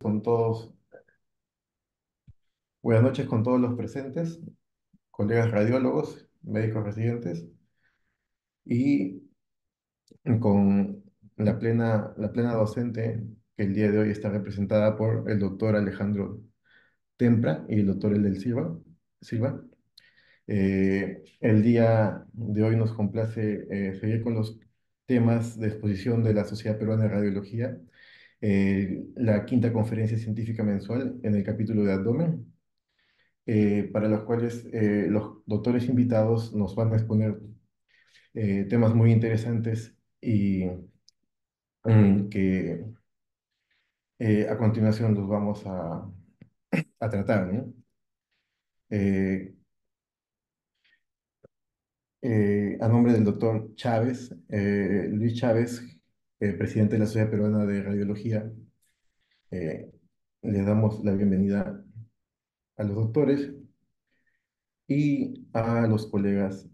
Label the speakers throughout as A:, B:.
A: con todos, buenas noches con todos los presentes, colegas radiólogos, médicos residentes y con la plena docente que el día de hoy está representada por el doctor Alejandro Tempra y el doctor Eldel Silva. El día de hoy nos complace seguir con los temas de exposición de la Sociedad Peruana de Radiología, la quinta conferencia científica mensual en el capítulo de abdomen, para los cuales los doctores invitados nos van a exponer temas muy interesantes y que a continuación los vamos a tratar, ¿no? Eh, a nombre del doctor Chávez, Luis Chávez, presidente de la Sociedad Peruana de Radiología, eh, le damos la bienvenida a los doctores y a los colegas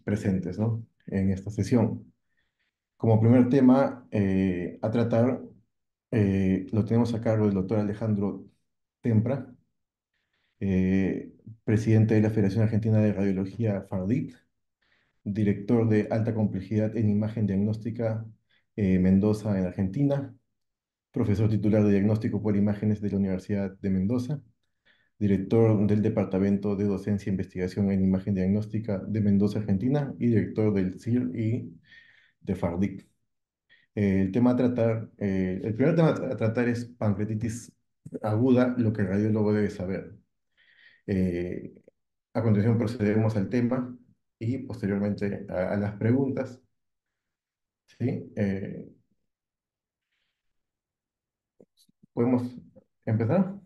A: presentes, ¿no? En esta sesión. Como primer tema a tratar, lo tenemos a cargo del doctor Alejandro Tempra, presidente de la Federación Argentina de Radiología, FARDIT, director de alta complejidad en imagen diagnóstica, Mendoza, en Argentina, profesor titular de diagnóstico por imágenes de la Universidad de Mendoza, director del Departamento de Docencia e Investigación en Imagen Diagnóstica de Mendoza, Argentina, y director del CIR y de FARDIC. El primer tema a tratar es pancreatitis aguda, lo que el radiólogo debe saber. Eh, a continuación procederemos al tema y posteriormente a las preguntas. ¿Sí? ¿Podemos empezar?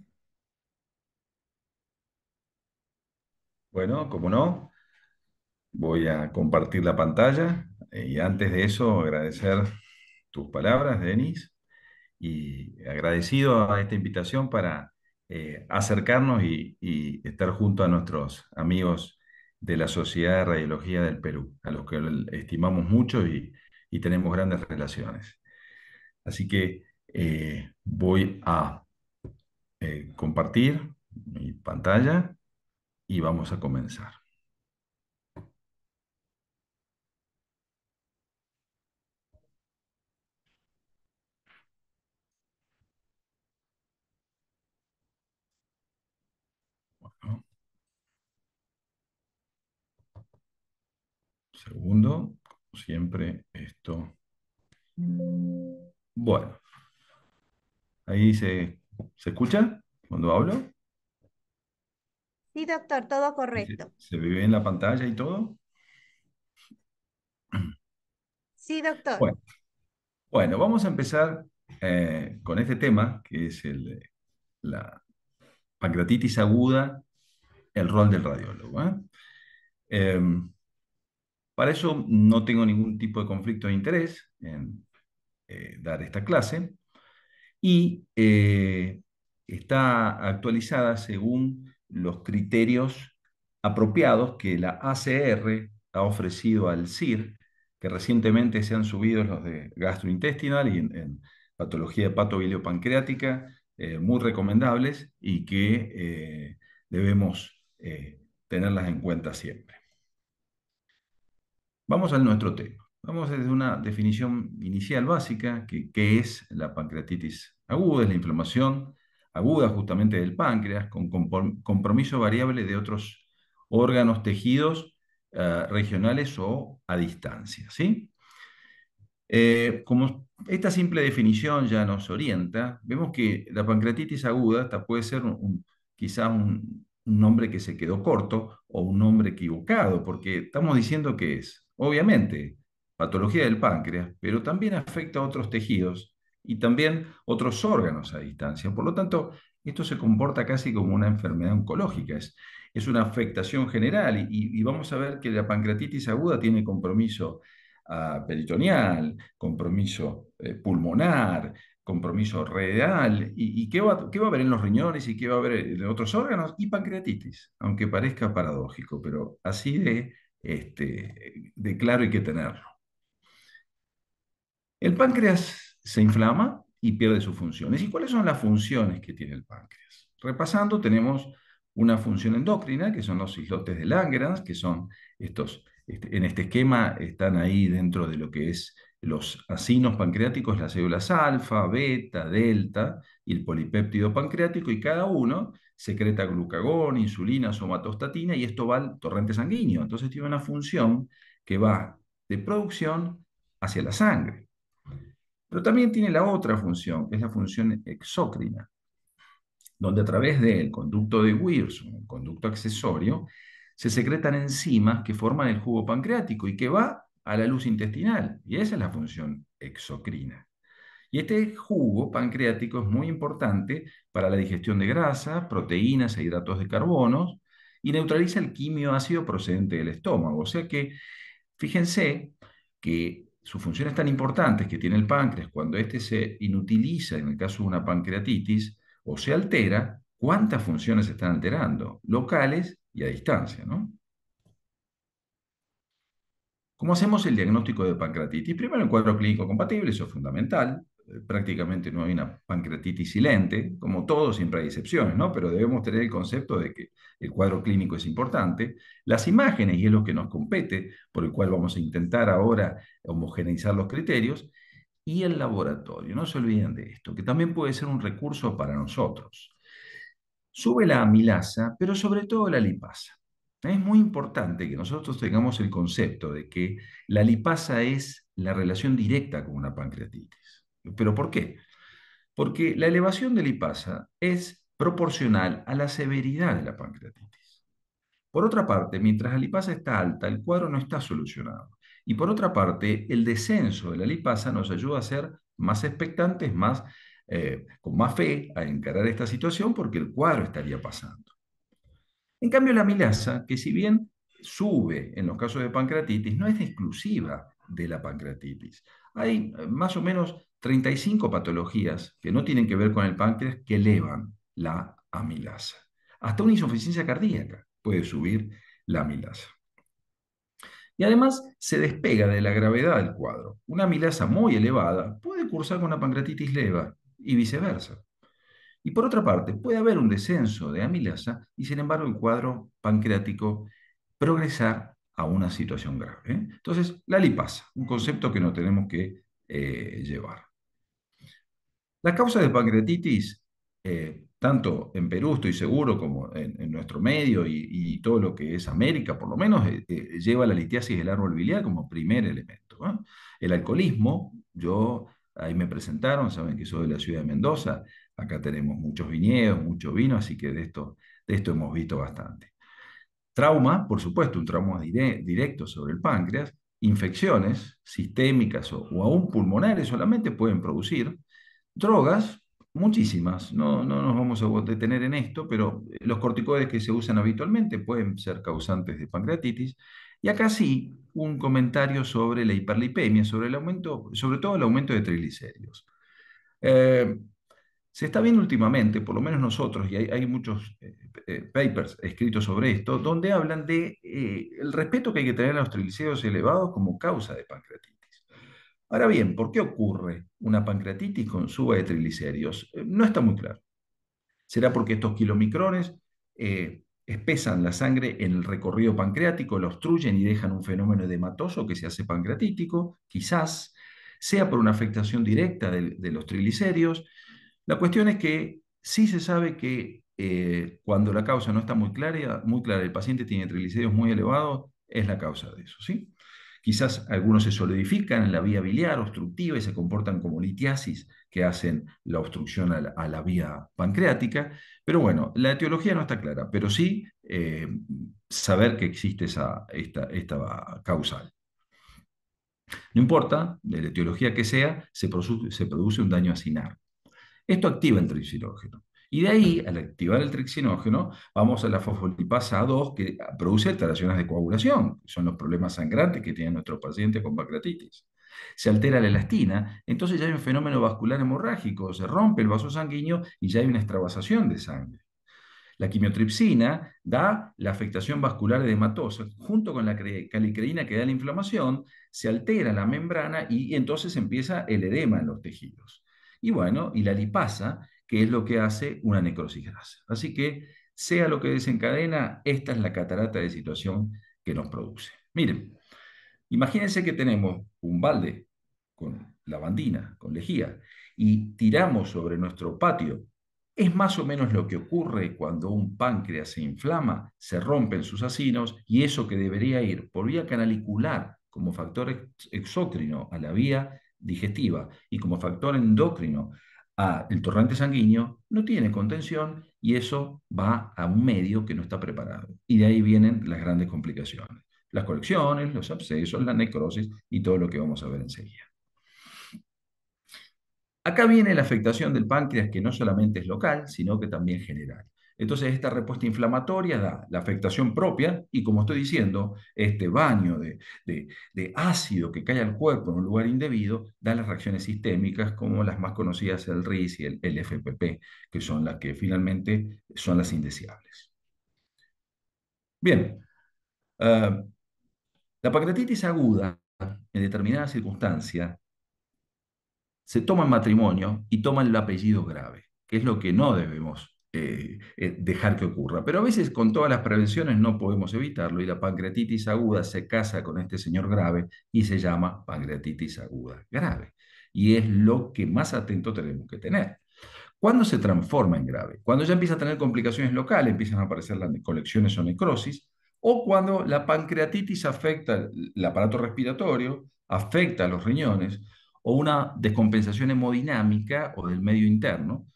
B: Bueno, como no, voy a compartir la pantalla y antes de eso agradecer tus palabras, Denis, y agradecido a esta invitación para acercarnos y estar junto a nuestros amigos de la Sociedad de Radiología del Perú, a los que estimamos mucho y tenemos grandes relaciones. Así que voy a compartir mi pantalla y vamos a comenzar. ¿No? Segundo, como siempre, esto. Bueno, ahí se escucha cuando hablo.
C: Sí, doctor, todo
B: ¿Y se,
C: correcto.
B: se ve bien la pantalla y todo?
C: Sí, doctor.
B: Bueno, bueno, vamos a empezar con este tema, que es la pancreatitis aguda, el rol del radiólogo. Em, para eso no tengo ningún tipo de conflicto de interés en dar esta clase. Y está actualizada según los criterios apropiados que la ACR ha ofrecido al CIR, que recientemente se han subido los de gastrointestinal y en patología hepatobiliopancreática, muy recomendables y que debemos tenerlas en cuenta siempre. Vamos a nuestro tema. Vamos desde una definición inicial básica, que es la pancreatitis aguda, es la inflamación aguda justamente del páncreas, con compromiso variable de otros órganos, tejidos regionales o a distancia, ¿sí? Como esta simple definición ya nos orienta, vemos que la pancreatitis aguda esta puede ser quizás un nombre que se quedó corto o un nombre equivocado, porque estamos diciendo que es, obviamente, patología del páncreas, pero también afecta a otros tejidos y también otros órganos a distancia. Por lo tanto, esto se comporta casi como una enfermedad oncológica, es una afectación general y vamos a ver que la pancreatitis aguda tiene compromiso peritoneal, compromiso pulmonar, compromiso renal, y qué va a haber en los riñones y qué va a haber en otros órganos, y pancreatitis, aunque parezca paradójico, pero así de claro hay que tenerlo. El páncreas se inflama y pierde sus funciones. ¿Y cuáles son las funciones que tiene el páncreas? Repasando, tenemos una función endocrina, que son los islotes de Langerhans, que son estos, en este esquema están ahí dentro de lo que es los acinos pancreáticos, las células alfa, beta, delta y el polipéptido pancreático, y cada uno secreta glucagón, insulina, somatostatina, y esto va al torrente sanguíneo. Entonces tiene una función que va de producción hacia la sangre. Pero también tiene la otra función, que es la función exócrina, donde a través del conducto de Wilson, el conducto accesorio, se secretan enzimas que forman el jugo pancreático y que va a la luz intestinal. Y esa es la función exocrina. Y este jugo pancreático es muy importante para la digestión de grasas, proteínas e hidratos de carbono y neutraliza el quimioácido procedente del estómago. O sea que, fíjense que sus funciones tan importantes que tiene el páncreas cuando éste se inutiliza, en el caso de una pancreatitis, o se altera, ¿cuántas funciones se están alterando? Locales y a distancia, ¿no? ¿Cómo hacemos el diagnóstico de pancreatitis? Primero, el cuadro clínico compatible, eso es fundamental. Prácticamente no hay una pancreatitis silente, como todo, siempre hay excepciones, ¿no? Pero debemos tener el concepto de que el cuadro clínico es importante. Las imágenes, y es lo que nos compete, por el cual vamos a intentar ahora homogeneizar los criterios, y el laboratorio. No se olviden de esto, que también puede ser un recurso para nosotros. Sube la amilasa, pero sobre todo la lipasa. Es muy importante que nosotros tengamos el concepto de que la lipasa es la relación directa con una pancreatitis. ¿Pero por qué? Porque la elevación de lipasa es proporcional a la severidad de la pancreatitis. Por otra parte, mientras la lipasa está alta, el cuadro no está solucionado. Y por otra parte, el descenso de la lipasa nos ayuda a ser más expectantes, con más fe a encarar esta situación porque el cuadro estaría pasando. En cambio, la amilasa, que si bien sube en los casos de pancreatitis, no es exclusiva de la pancreatitis. Hay más o menos 35 patologías que no tienen que ver con el páncreas que elevan la amilasa. Hasta una insuficiencia cardíaca puede subir la amilasa. Y además se despega de la gravedad del cuadro. Una amilasa muy elevada puede cursar con una pancreatitis leve y viceversa. Y por otra parte, puede haber un descenso de amilasa y sin embargo el cuadro pancreático progresar a una situación grave, ¿eh? Entonces, la lipasa, un concepto que no tenemos que llevar. Las causas de pancreatitis, tanto en Perú, estoy seguro, como en nuestro medio y todo lo que es América, por lo menos, lleva la litiasis del árbol biliar como primer elemento, ¿no? El alcoholismo, ahí me presentaron, saben que soy de la ciudad de Mendoza, acá tenemos muchos viñedos, mucho vino, así que de esto hemos visto bastante. Trauma, por supuesto, un trauma directo sobre el páncreas, infecciones sistémicas o aún pulmonares solamente pueden producir. Drogas, muchísimas, no nos vamos a detener en esto, pero los corticoides que se usan habitualmente pueden ser causantes de pancreatitis. Y acá sí, un comentario sobre la hiperlipemia, sobre el aumento, sobre todo el aumento de triglicéridos. Eh, Se está viendo últimamente, por lo menos nosotros, y hay muchos papers escritos sobre esto, donde hablan de el respeto que hay que tener a los triglicéridos elevados como causa de pancreatitis. Ahora bien, ¿por qué ocurre una pancreatitis con suba de triglicéridos? No está muy claro. ¿Será porque estos kilomicrones espesan la sangre en el recorrido pancreático, lo obstruyen y dejan un fenómeno edematoso que se hace pancreatítico? Quizás sea por una afectación directa de los triglicéridos. La cuestión es que sí se sabe que cuando la causa no está muy clara, el paciente tiene triglicéridos muy elevados, es la causa de eso, ¿sí? Quizás algunos se solidifican en la vía biliar obstructiva y se comportan como litiasis que hacen la obstrucción a la vía pancreática. Pero bueno, la etiología no está clara, pero sí saber que existe esta causal. No importa, de la etiología que sea, se produce un daño acinar. Esto activa el tripsinógeno. Y de ahí, al activar el tripsinógeno, vamos a la fosfolipasa A2, que produce alteraciones de coagulación, que son los problemas sangrantes que tienen nuestros pacientes con pancreatitis. Se altera la elastina, entonces ya hay un fenómeno vascular hemorrágico, se rompe el vaso sanguíneo y ya hay una extravasación de sangre. La quimiotripsina da la afectación vascular edematosa, junto con la calicreína que da la inflamación, se altera la membrana y entonces empieza el edema en los tejidos. Y bueno, y la lipasa, que es lo que hace una necrosis grasa. Así que, sea lo que desencadena, esta es la catarata de situación que nos produce. Miren, imagínense que tenemos un balde con lavandina, con lejía, y tiramos sobre nuestro patio. Es más o menos lo que ocurre cuando un páncreas se inflama, se rompen sus acinos y eso que debería ir por vía canalicular como factor exócrino a la vía digestiva y como factor endocrino al torrente sanguíneo, no tiene contención y eso va a un medio que no está preparado. Y de ahí vienen las grandes complicaciones: las colecciones, los abscesos, la necrosis y todo lo que vamos a ver enseguida. Acá viene la afectación del páncreas, que no solamente es local, sino que también general. Entonces, esta respuesta inflamatoria da la afectación propia y, como estoy diciendo, este baño de ácido que cae al cuerpo en un lugar indebido da las reacciones sistémicas, como las más conocidas, el RIS y el FPP, que son las que finalmente son las indeseables. Bien, la pancreatitis aguda, en determinadas circunstancias, se toma en matrimonio y toma el apellido grave, que es lo que no debemos dejar que ocurra. Pero a veces con todas las prevenciones no podemos evitarlo y la pancreatitis aguda se casa con este señor grave y se llama pancreatitis aguda grave. Y es lo que más atento tenemos que tener. ¿Cuándo se transforma en grave? Cuando ya empieza a tener complicaciones locales, empiezan a aparecer las colecciones o necrosis, o cuando la pancreatitis afecta el aparato respiratorio, afecta a los riñones, o una descompensación hemodinámica o del medio interno,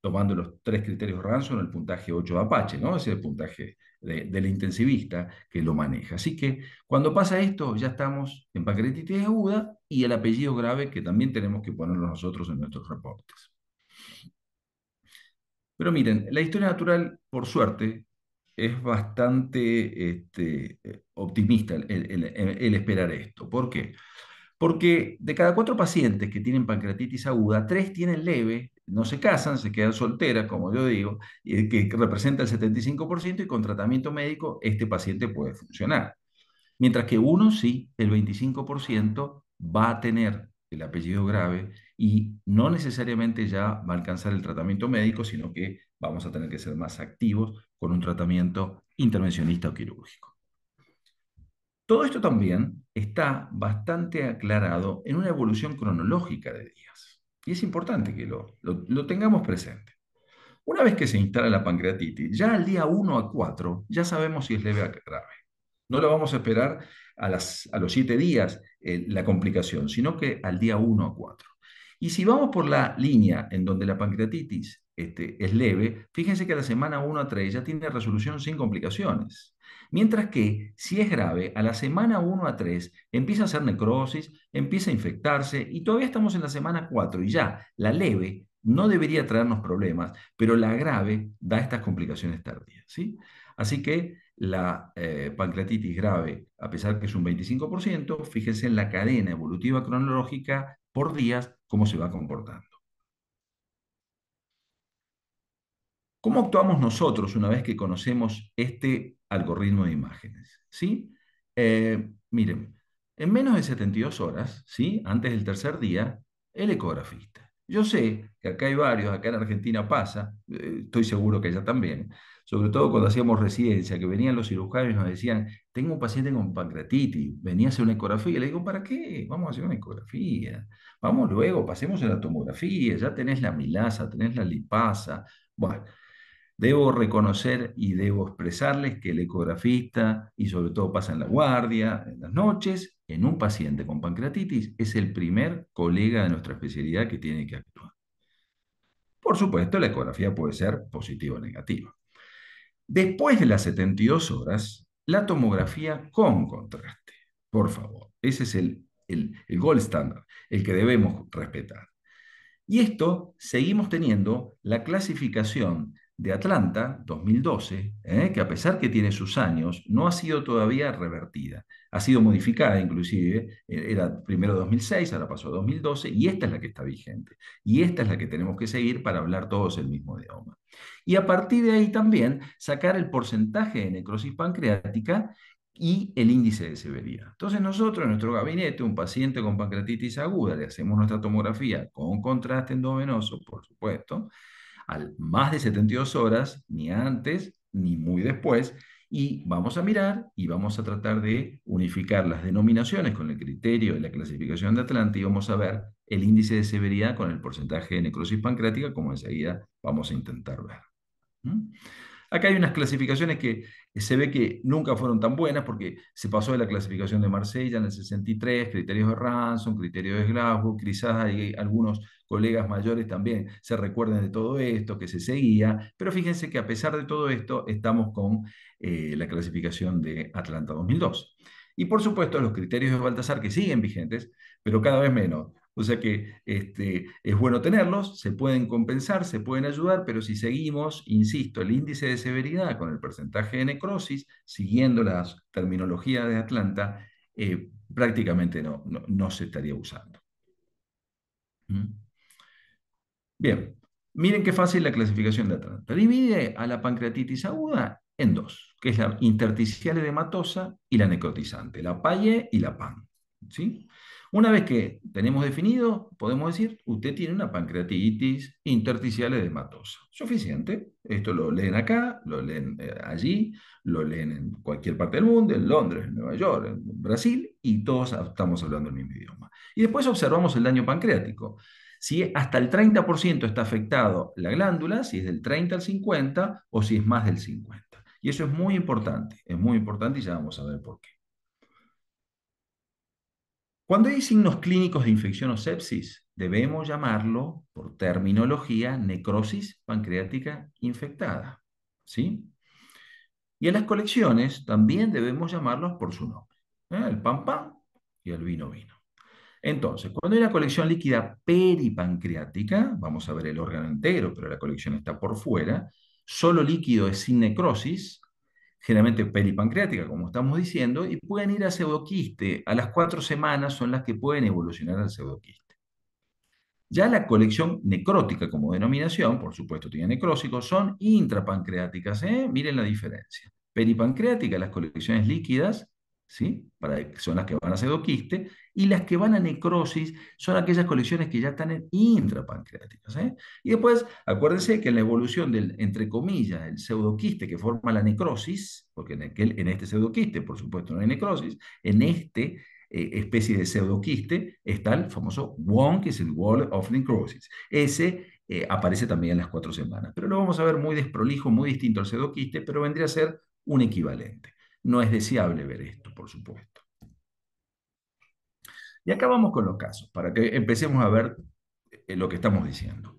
B: tomando los tres criterios Ranson, el puntaje 8 de Apache, ¿no? Ese es el puntaje del intensivista que lo maneja. Así que cuando pasa esto, ya estamos en pancreatitis aguda y el apellido grave que también tenemos que ponerlo nosotros en nuestros reportes. Pero miren, la historia natural, por suerte, es bastante optimista el esperar esto. ¿Por qué? Porque de cada 4 pacientes que tienen pancreatitis aguda, 3 tienen leve, no se casan, se quedan solteras, como yo digo, que representa el 75% y con tratamiento médico este paciente puede funcionar. Mientras que uno sí, el 25% va a tener el apellido grave y no necesariamente ya va a alcanzar el tratamiento médico, sino que vamos a tener que ser más activos con un tratamiento intervencionista o quirúrgico. Todo esto también está bastante aclarado en una evolución cronológica de días. Y es importante que lo tengamos presente. Una vez que se instala la pancreatitis, ya al día 1 a 4 ya sabemos si es leve o grave. No lo vamos a esperar a los 7 días la complicación, sino que al día 1 a 4. Y si vamos por la línea en donde la pancreatitis es leve, fíjense que a la semana 1 a 3 ya tiene resolución sin complicaciones. Mientras que si es grave, a la semana 1 a 3 empieza a hacer necrosis, empieza a infectarse y todavía estamos en la semana 4 y ya la leve no debería traernos problemas, pero la grave da estas complicaciones tardías, ¿sí? Así que la pancreatitis grave, a pesar que es un 25%, fíjense en la cadena evolutiva cronológica por días, cómo se va comportando. ¿Cómo actuamos nosotros una vez que conocemos este algoritmo de imágenes? ¿Sí? Miren, en menos de 72 horas, ¿sí? Antes del tercer día, el ecografista. Yo sé que acá hay varios, acá en Argentina pasa, estoy seguro que allá también, sobre todo cuando hacíamos residencia, que venían los cirujanos y nos decían, tengo un paciente con pancreatitis, venía a hacer una ecografía, y le digo, ¿para qué? Vamos a hacer una ecografía, vamos luego, pasemos a la tomografía, ya tenés la amilasa, tenés la lipasa, bueno. Debo reconocer y debo expresarles que el ecografista, y sobre todo pasa en la guardia, en las noches, en un paciente con pancreatitis, es el primer colega de nuestra especialidad que tiene que actuar. Por supuesto, la ecografía puede ser positiva o negativa. Después de las 72 horas, la tomografía con contraste. Por favor, ese es el gold standard, el que debemos respetar. Y esto seguimos teniendo la clasificación de Atlanta 2012, que a pesar que tiene sus años, no ha sido todavía revertida. Ha sido modificada inclusive, era primero 2006, ahora pasó a 2012, y esta es la que está vigente. Y esta es la que tenemos que seguir para hablar todos el mismo idioma. Y a partir de ahí también sacar el porcentaje de necrosis pancreática y el índice de severidad. Entonces nosotros en nuestro gabinete, un paciente con pancreatitis aguda, le hacemos nuestra tomografía con contraste endovenoso, por supuesto, al más de 72 horas, ni antes ni muy después, y vamos a mirar y vamos a tratar de unificar las denominaciones con el criterio de la clasificación de Atlanta y vamos a ver el índice de severidad con el porcentaje de necrosis pancreática, como enseguida vamos a intentar ver. ¿Mm? Acá hay unas clasificaciones que se ve que nunca fueron tan buenas porque se pasó de la clasificación de Marsella en el 63, criterios de Ransom, criterios de Glasgow, quizás hay algunos colegas mayores también se recuerden de todo esto, que se seguía, pero fíjense que a pesar de todo esto estamos con la clasificación de Atlanta 2002. Y por supuesto los criterios de Baltasar que siguen vigentes, pero cada vez menos. O sea que es bueno tenerlos, se pueden compensar, se pueden ayudar, pero si seguimos, insisto, el índice de severidad con el porcentaje de necrosis, siguiendo la terminología de Atlanta, prácticamente no se estaría usando. ¿Mm? Bien, miren qué fácil la clasificación de Atlanta. Divide a la pancreatitis aguda en dos, que es la intersticial edematosa y la necrotizante, la PAIE y la PAN. ¿Sí? Una vez que tenemos definido, podemos decir, usted tiene una pancreatitis intersticial edematosa. Suficiente. Esto lo leen acá, lo leen allí, lo leen en cualquier parte del mundo, en Londres, en Nueva York, en Brasil, y todos estamos hablando el mismo idioma. Y después observamos el daño pancreático. Si hasta el 30% está afectado la glándula, si es del 30 al 50 o si es más del 50. Y eso es muy importante y ya vamos a ver por qué. Cuando hay signos clínicos de infección o sepsis, debemos llamarlo, por terminología, necrosis pancreática infectada. ¿Sí? Y en las colecciones también debemos llamarlos por su nombre. El pan pan y el vino vino. Entonces, cuando hay una colección líquida peripancreática, vamos a ver el órgano entero, pero la colección está por fuera, solo líquido es sin necrosis, generalmente peripancreática, como estamos diciendo, y pueden ir a pseudoquiste. A las 4 semanas son las que pueden evolucionar al pseudoquiste. Ya la colección necrótica como denominación, por supuesto tiene necrósicos, son intrapancreáticas. Miren la diferencia. Peripancreática, las colecciones líquidas, ¿sí? Son las que van a pseudoquiste, y las que van a necrosis son aquellas colecciones que ya están en intrapancreáticas. Y después, acuérdense que en la evolución del, entre comillas, el pseudoquiste que forma la necrosis, porque en este pseudoquiste, por supuesto, no hay necrosis, en este especie de pseudoquiste, está el famoso WON, que es el Wall of Necrosis. Ese aparece también en las 4 semanas, pero lo vamos a ver muy desprolijo, muy distinto al pseudoquiste, pero vendría a ser un equivalente. No es deseable ver esto, por supuesto. Y acá vamos con los casos, para que empecemos a ver lo que estamos diciendo.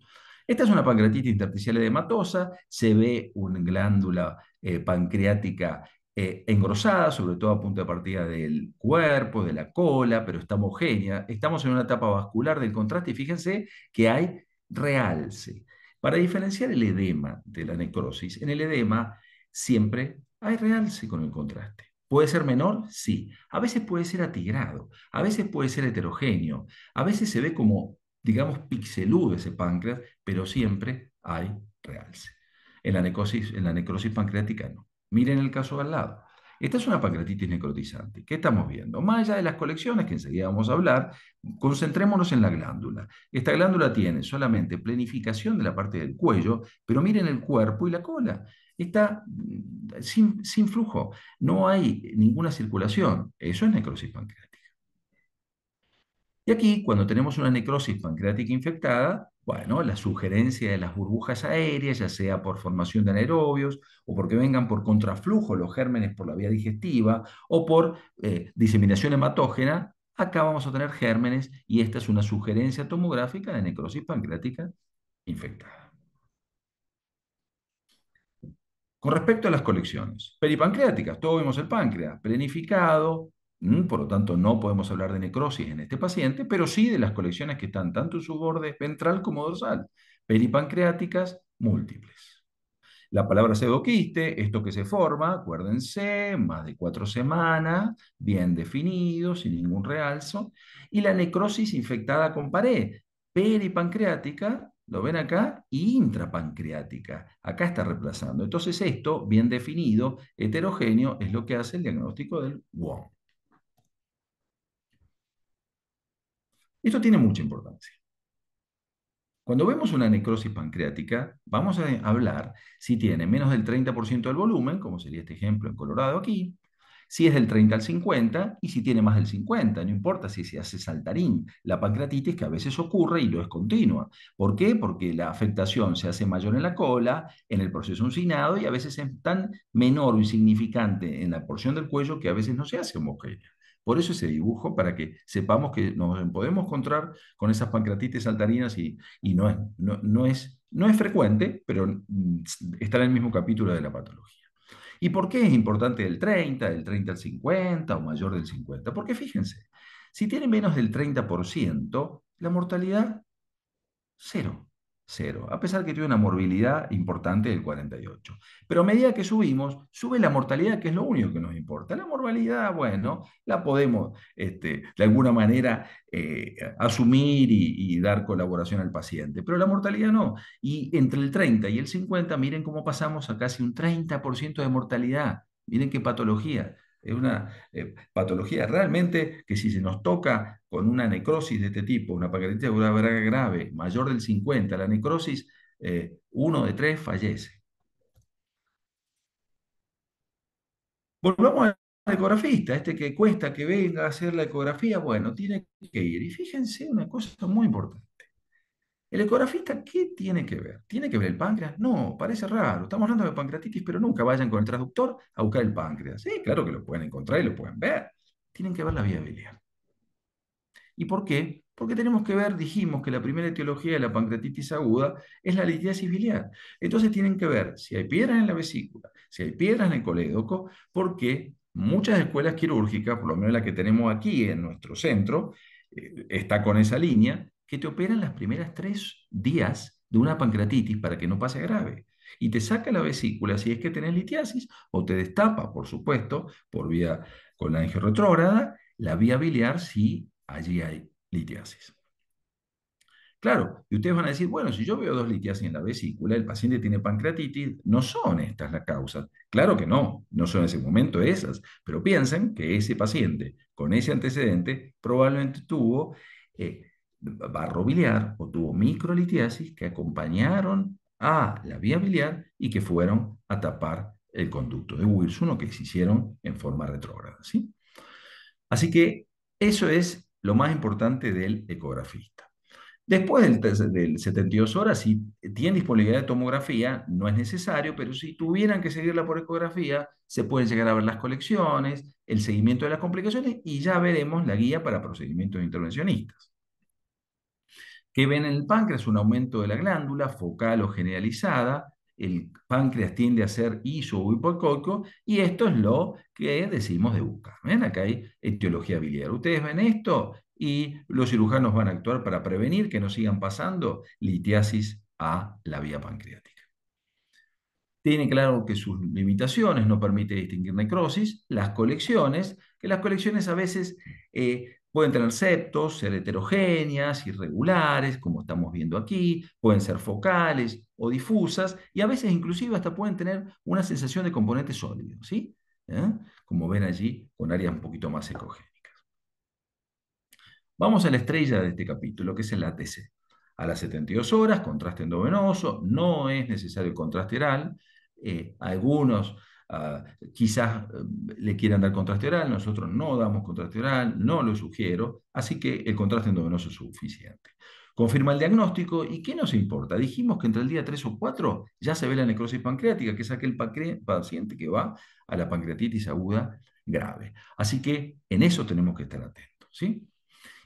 B: Esta es una pancreatitis intersticial edematosa, se ve una glándula pancreática engrosada, sobre todo a punto de partida del cuerpo, de la cola, pero está homogénea. Estamos en una etapa vascular del contraste y fíjense que hay realce. Para diferenciar el edema de la necrosis, en el edema siempre hay realce con el contraste. ¿Puede ser menor? Sí. A veces puede ser atigrado, a veces puede ser heterogéneo, a veces se ve como, digamos, pixeludo ese páncreas, pero siempre hay realce. En la necrosis pancreática no. Miren el caso al lado. Esta es una pancreatitis necrotizante. ¿Qué estamos viendo? Más allá de las colecciones, que enseguida vamos a hablar, concentrémonos en la glándula. Esta glándula tiene solamente planificación de la parte del cuello, pero miren el cuerpo y la cola. Está sin flujo. No hay ninguna circulación. Eso es necrosis pancreática. Y aquí, cuando tenemos una necrosis pancreática infectada, bueno, la sugerencia de las burbujas aéreas, ya sea por formación de anaerobios o porque vengan por contraflujo los gérmenes por la vía digestiva o por diseminación hematógena, acá vamos a tener gérmenes y esta es una sugerencia tomográfica de necrosis pancreática infectada. Con respecto a las colecciones peripancreáticas, todos vemos el páncreas planificado, por lo tanto no podemos hablar de necrosis en este paciente, pero sí de las colecciones que están tanto en su borde ventral como dorsal, peripancreáticas múltiples. La palabra pseudoquiste, esto que se forma, acuérdense, más de 4 semanas, bien definido, sin ningún realzo, y la necrosis infectada con pared peripancreática, ¿Lo ven acá? Y intrapancreática. Acá está reemplazando. Entonces esto, bien definido, heterogéneo, es lo que hace el diagnóstico del WOM. Esto tiene mucha importancia. Cuando vemos una necrosis pancreática, vamos a hablar si tiene menos del 30% del volumen, como sería este ejemplo en colorado aquí, si es del 30 al 50 y si tiene más del 50, no importa si se hace saltarín. La pancreatitis que a veces ocurre y lo es continua. ¿Por qué? Porque la afectación se hace mayor en la cola, en el proceso uncinado y a veces es tan menor o insignificante en la porción del cuello que a veces no se hace homogénea. Por eso ese dibujo, para que sepamos que nos podemos encontrar con esas pancreatitis saltarinas y no es frecuente, pero está en el mismo capítulo de la patología. ¿Y por qué es importante del 30 al 50 o mayor del 50? Porque fíjense, si tiene menos del 30%, la mortalidad, cero. Cero, a pesar que tiene una morbilidad importante del 48. Pero a medida que subimos, sube la mortalidad, que es lo único que nos importa. La morbilidad, bueno, la podemos de alguna manera asumir y dar colaboración al paciente, pero la mortalidad no. Y entre el 30 y el 50, miren cómo pasamos a casi un 30% de mortalidad. Miren qué patología. Es una patología realmente que si se nos toca con una necrosis de este tipo, una pancreatitis aguda grave, mayor del 50, la necrosis, 1 de 3 fallece. Volvamos al ecografista, este que cuesta que venga a hacer la ecografía, bueno, tiene que ir. Y fíjense una cosa muy importante. ¿El ecografista qué tiene que ver? ¿Tiene que ver el páncreas? No, parece raro. Estamos hablando de pancreatitis, pero nunca vayan con el traductor a buscar el páncreas. Sí, claro que lo pueden encontrar y lo pueden ver. Tienen que ver la vía biliar. ¿Y por qué? Porque tenemos que ver, dijimos que la primera etiología de la pancreatitis aguda es la litiasis biliar. Entonces tienen que ver si hay piedras en la vesícula, si hay piedras en el colédoco, porque muchas escuelas quirúrgicas, por lo menos la que tenemos aquí en nuestro centro, está con esa línea, que te operan las primeras 3 días de una pancreatitis para que no pase grave. Y te saca la vesícula si es que tenés litiasis, o te destapa, por supuesto, por vía con la angio-retrógrada, la vía biliar si allí hay litiasis. Claro, y ustedes van a decir, bueno, si yo veo 2 litiasis en la vesícula, el paciente tiene pancreatitis, no son estas las causas. Claro que no son en ese momento esas, pero piensen que ese paciente con ese antecedente probablemente tuvo barro biliar o tuvo microlitiasis que acompañaron a la vía biliar y que fueron a tapar el conducto de Wilson o que se hicieron en forma retrógrada, ¿sí? Así que eso es lo más importante del ecografista. Después del 72 horas, si tienen disponibilidad de tomografía, no es necesario, pero si tuvieran que seguirla por ecografía, se pueden llegar a ver las colecciones, el seguimiento de las complicaciones y ya veremos la guía para procedimientos intervencionistas. ¿Qué ven en el páncreas? Un aumento de la glándula focal o generalizada. El páncreas tiende a ser iso o hipoecoico y esto es lo que decimos de buscar. ¿Ven? Acá hay etiología biliar. Ustedes ven esto y los cirujanos van a actuar para prevenir que no sigan pasando litiasis a la vía pancreática. Tiene claro que sus limitaciones no permite distinguir necrosis, las colecciones, que las colecciones a veces pueden tener septos, ser heterogéneas, irregulares, como estamos viendo aquí, pueden ser focales o difusas, y a veces inclusive hasta pueden tener una sensación de componente sólido, ¿sí? Como ven allí, con áreas un poquito más ecogénicas. Vamos a la estrella de este capítulo, que es el ATC. A las 72 horas, contraste endovenoso, no es necesario el contraste oral. Algunos quizás le quieran dar contraste oral, nosotros no damos contraste oral, no lo sugiero, así que el contraste endovenoso es suficiente. Confirma el diagnóstico y ¿qué nos importa? Dijimos que entre el día 3 o 4 ya se ve la necrosis pancreática, que es aquel paciente que va a la pancreatitis aguda grave. Así que en eso tenemos que estar atentos, ¿sí?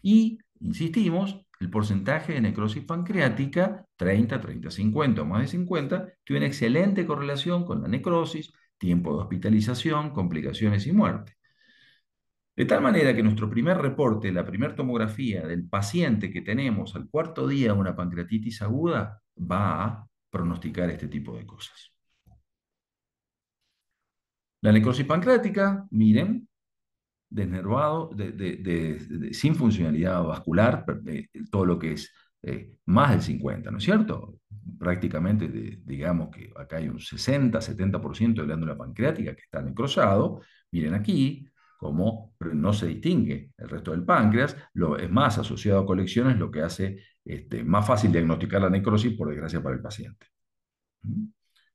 B: Y, insistimos, el porcentaje de necrosis pancreática, 30, 30, 50 o más de 50, tiene una excelente correlación con la necrosis, tiempo de hospitalización, complicaciones y muerte. De tal manera que nuestro primer reporte, la primera tomografía del paciente que tenemos al 4.º día de una pancreatitis aguda, va a pronosticar este tipo de cosas. La necrosis pancreática, miren, desnervado, sin funcionalidad vascular, todo lo que es más del 50%, ¿no es cierto? Prácticamente, digamos que acá hay un 60-70% de glándula pancreática que está necrosado. Miren aquí cómo no se distingue el resto del páncreas, es más asociado a colecciones, lo que hace más fácil diagnosticar la necrosis, por desgracia, para el paciente.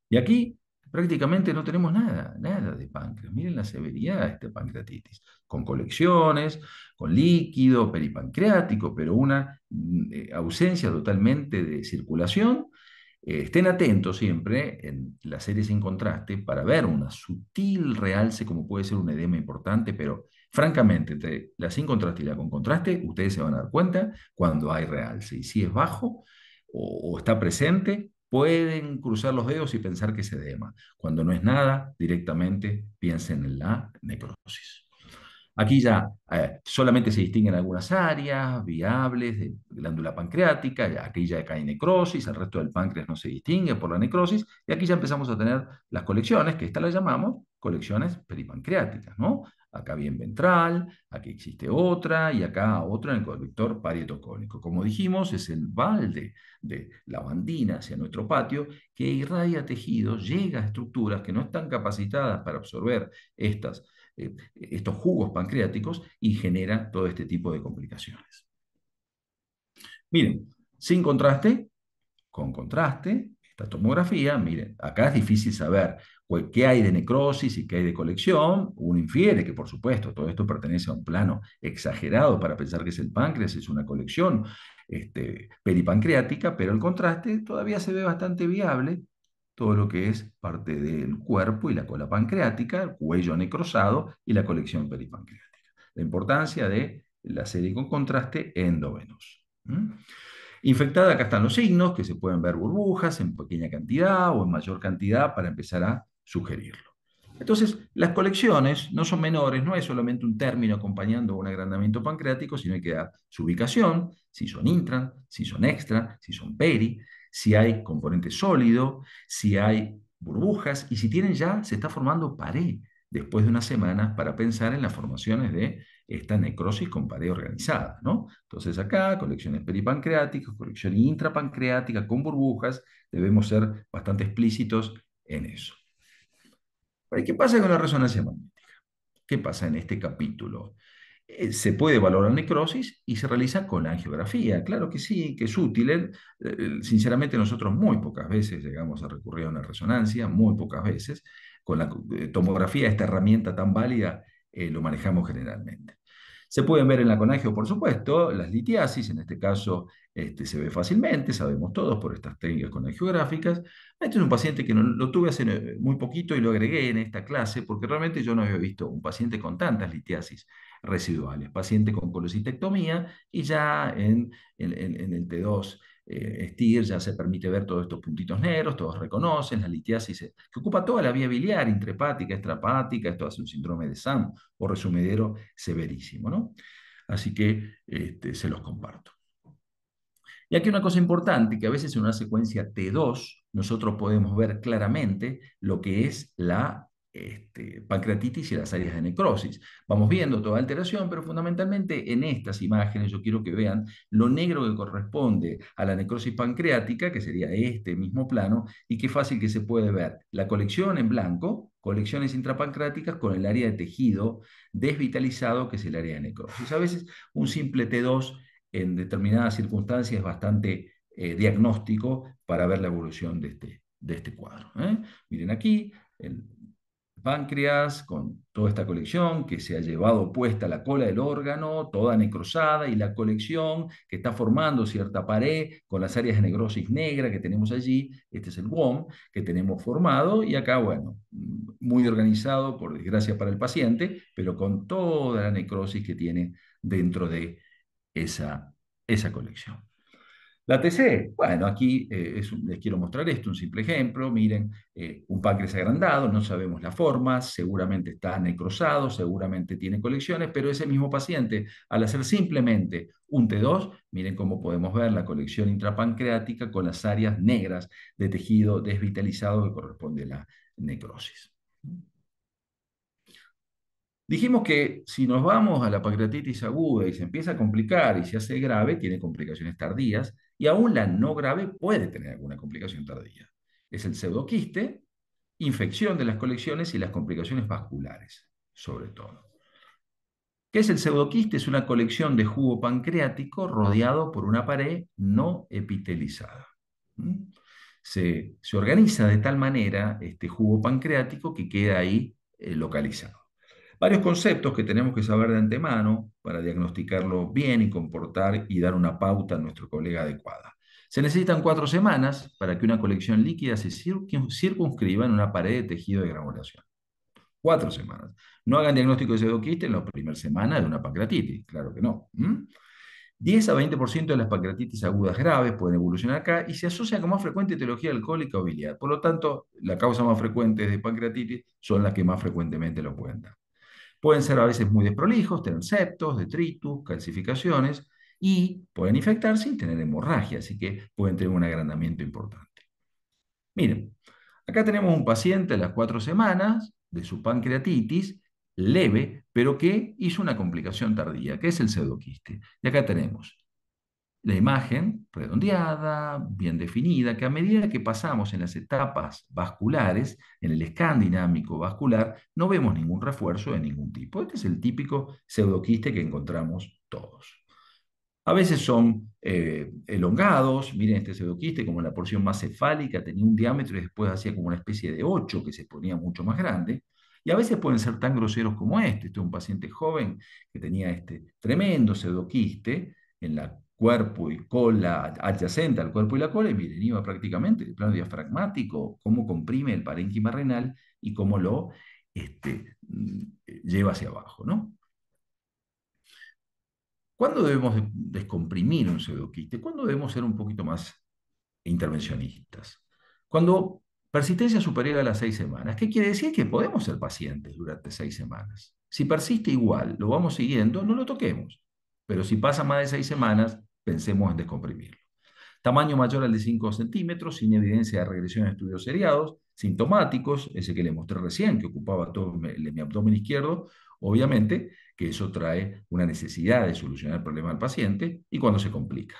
B: Y aquí prácticamente no tenemos nada, nada de páncreas. Miren la severidad de esta pancreatitis, con colecciones, con líquido peripancreático, pero una ausencia totalmente de circulación. Estén atentos siempre en la serie sin contraste para ver una sutil realce, como puede ser un edema importante, pero francamente, entre la sin contraste y la con contraste, ustedes se van a dar cuenta cuando hay realce. Y si es bajo o está presente, pueden cruzar los dedos y pensar que es edema. Cuando no es nada, directamente piensen en la necrosis. Aquí ya solamente se distinguen algunas áreas viables de glándula pancreática, aquí ya hay necrosis, el resto del páncreas no se distingue por la necrosis, y aquí ya empezamos a tener las colecciones, que estas las llamamos colecciones peripancreáticas, ¿no? Acá bien ventral, aquí existe otra, y acá otra en el colector parietocónico. Como dijimos, es el balde de lavandina hacia nuestro patio que irradia tejidos, llega a estructuras que no están capacitadas para absorber estos jugos pancreáticos y genera todo este tipo de complicaciones. Miren, sin contraste, con contraste, esta tomografía, miren, acá es difícil saber qué hay de necrosis y qué hay de colección. Uno infiere que, por supuesto, todo esto pertenece a un plano exagerado para pensar que es el páncreas, es una colección peripancreática, pero el contraste todavía se ve bastante viable todo lo que es parte del cuerpo y la cola pancreática, el cuello necrosado y la colección peripancreática. La importancia de la serie con contraste endovenoso. Infectada, acá están los signos, que se pueden ver burbujas en pequeña cantidad o en mayor cantidad para empezar a sugerirlo. Entonces, las colecciones no son menores, no es solamente un término acompañando un agrandamiento pancreático, sino hay que dar su ubicación, si son intra, si son extra, si son peri, si hay componente sólido, si hay burbujas y si tienen ya, se está formando pared después de unas semanas para pensar en las formaciones de esta necrosis con pared organizada, ¿no? Entonces acá, colecciones peripancreáticas, colección intrapancreática con burbujas, debemos ser bastante explícitos en eso. ¿Qué pasa con la resonancia magnética? ¿Qué pasa en este capítulo? Se puede valorar necrosis y se realiza con angiografía. Claro que sí, que es útil. Sinceramente, nosotros muy pocas veces llegamos a recurrir a una resonancia, muy pocas veces. Con la tomografía, esta herramienta tan válida, lo manejamos generalmente. Se pueden ver en la conagio, por supuesto, las litiasis, en este caso se ve fácilmente, sabemos todos por estas técnicas conagiográficas. Este es un paciente que lo tuve hace muy poquito y lo agregué en esta clase porque realmente yo no había visto un paciente con tantas litiasis residuales, paciente con colecistectomía y ya en el T2 STIR ya se permite ver todos estos puntitos negros, todos reconocen la litiasis que ocupa toda la vía biliar, intrahepática, extrahepática, esto hace un síndrome de SAM o resumidero severísimo, ¿no? Así que se los comparto. Y aquí una cosa importante, que a veces en una secuencia T2 nosotros podemos ver claramente lo que es la pancreatitis y las áreas de necrosis. Vamos viendo toda alteración, pero fundamentalmente en estas imágenes yo quiero que vean lo negro que corresponde a la necrosis pancreática, que sería este mismo plano, y qué fácil que se puede ver la colección en blanco, colecciones intrapancreáticas con el área de tejido desvitalizado, que es el área de necrosis. A veces un simple T2 en determinadas circunstancias es bastante diagnóstico para ver la evolución de este cuadro. Miren aquí, el páncreas con toda esta colección que se ha llevado puesta la cola del órgano, toda necrosada, y la colección que está formando cierta pared con las áreas de necrosis negra que tenemos allí. Este es el WOM que tenemos formado, y acá, bueno, muy organizado, por desgracia para el paciente, pero con toda la necrosis que tiene dentro de esa colección. La TC, bueno, aquí les quiero mostrar esto, un simple ejemplo. Miren, un páncreas agrandado, no sabemos la forma, seguramente está necrosado, seguramente tiene colecciones, pero ese mismo paciente, al hacer simplemente un T2, miren cómo podemos ver la colección intrapancreática con las áreas negras de tejido desvitalizado que corresponde a la necrosis. Dijimos que si nos vamos a la pancreatitis aguda y se empieza a complicar y se hace grave, tiene complicaciones tardías y aún la no grave puede tener alguna complicación tardía. Es el pseudoquiste, infección de las colecciones y las complicaciones vasculares, sobre todo. ¿Qué es el pseudoquiste? Es una colección de jugo pancreático rodeado por una pared no epitelizada. ¿Mm? Se organiza de tal manera este jugo pancreático que queda ahí localizado. Varios conceptos que tenemos que saber de antemano para diagnosticarlo bien y comportar y dar una pauta a nuestro colega adecuada. Se necesitan 4 semanas para que una colección líquida se circunscriba en una pared de tejido de granulación. 4 semanas. No hagan diagnóstico de pseudoquiste en la primera semana de una pancreatitis, claro que no. 10 a 20% de las pancreatitis agudas graves pueden evolucionar acá y se asocia con más frecuente etiología alcohólica o biliar. Por lo tanto, la causa más frecuente de pancreatitis son las que más frecuentemente lo pueden dar. Pueden ser a veces muy desprolijos, tener septos, detritus, calcificaciones y pueden infectar sin tener hemorragia, así que pueden tener un agrandamiento importante. Miren, acá tenemos un paciente a las 4 semanas de su pancreatitis leve, pero que hizo una complicación tardía, que es el pseudoquiste. Y acá tenemos la imagen redondeada, bien definida, que a medida que pasamos en las etapas vasculares, en el scan dinámico vascular, no vemos ningún refuerzo de ningún tipo. Este es el típico pseudoquiste que encontramos todos. A veces son elongados, miren este pseudoquiste como la porción más cefálica, tenía un diámetro y después hacía como una especie de 8 que se ponía mucho más grande. Y a veces pueden ser tan groseros como este. Este es un paciente joven que tenía este tremendo pseudoquiste en la cuerpo y cola adyacente al cuerpo y la cola, y miren, iba prácticamente el plano diafragmático, cómo comprime el parénquima renal y cómo lo lleva hacia abajo, ¿no? ¿Cuándo debemos descomprimir un pseudoquiste? ¿Cuándo debemos ser un poquito más intervencionistas? Cuando persistencia superior a las 6 semanas. ¿Qué quiere decir? Que podemos ser pacientes durante 6 semanas. Si persiste igual, lo vamos siguiendo, no lo toquemos. Pero si pasa más de 6 semanas, pensemos en descomprimirlo. Tamaño mayor al de 5 centímetros, sin evidencia de regresión en estudios seriados, sintomáticos, ese que le mostré recién, que ocupaba todo mi abdomen izquierdo, obviamente que eso trae una necesidad de solucionar el problema del paciente y cuando se complica.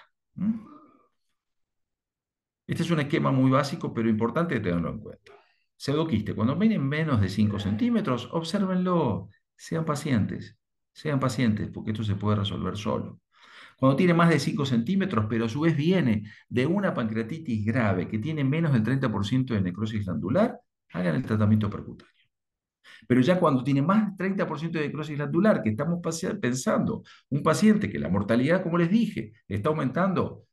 B: Este es un esquema muy básico, pero importante de tenerlo en cuenta. Pseudoquiste, cuando vienen menos de 5 centímetros, obsérvenlo, sean pacientes, porque esto se puede resolver solo. Cuando tiene más de 5 centímetros, pero a su vez viene de una pancreatitis grave que tiene menos del 30% de necrosis glandular, hagan el tratamiento percutáneo. Pero ya cuando tiene más del 30% de necrosis glandular, que estamos pensando, un paciente que la mortalidad, como les dije, está aumentando,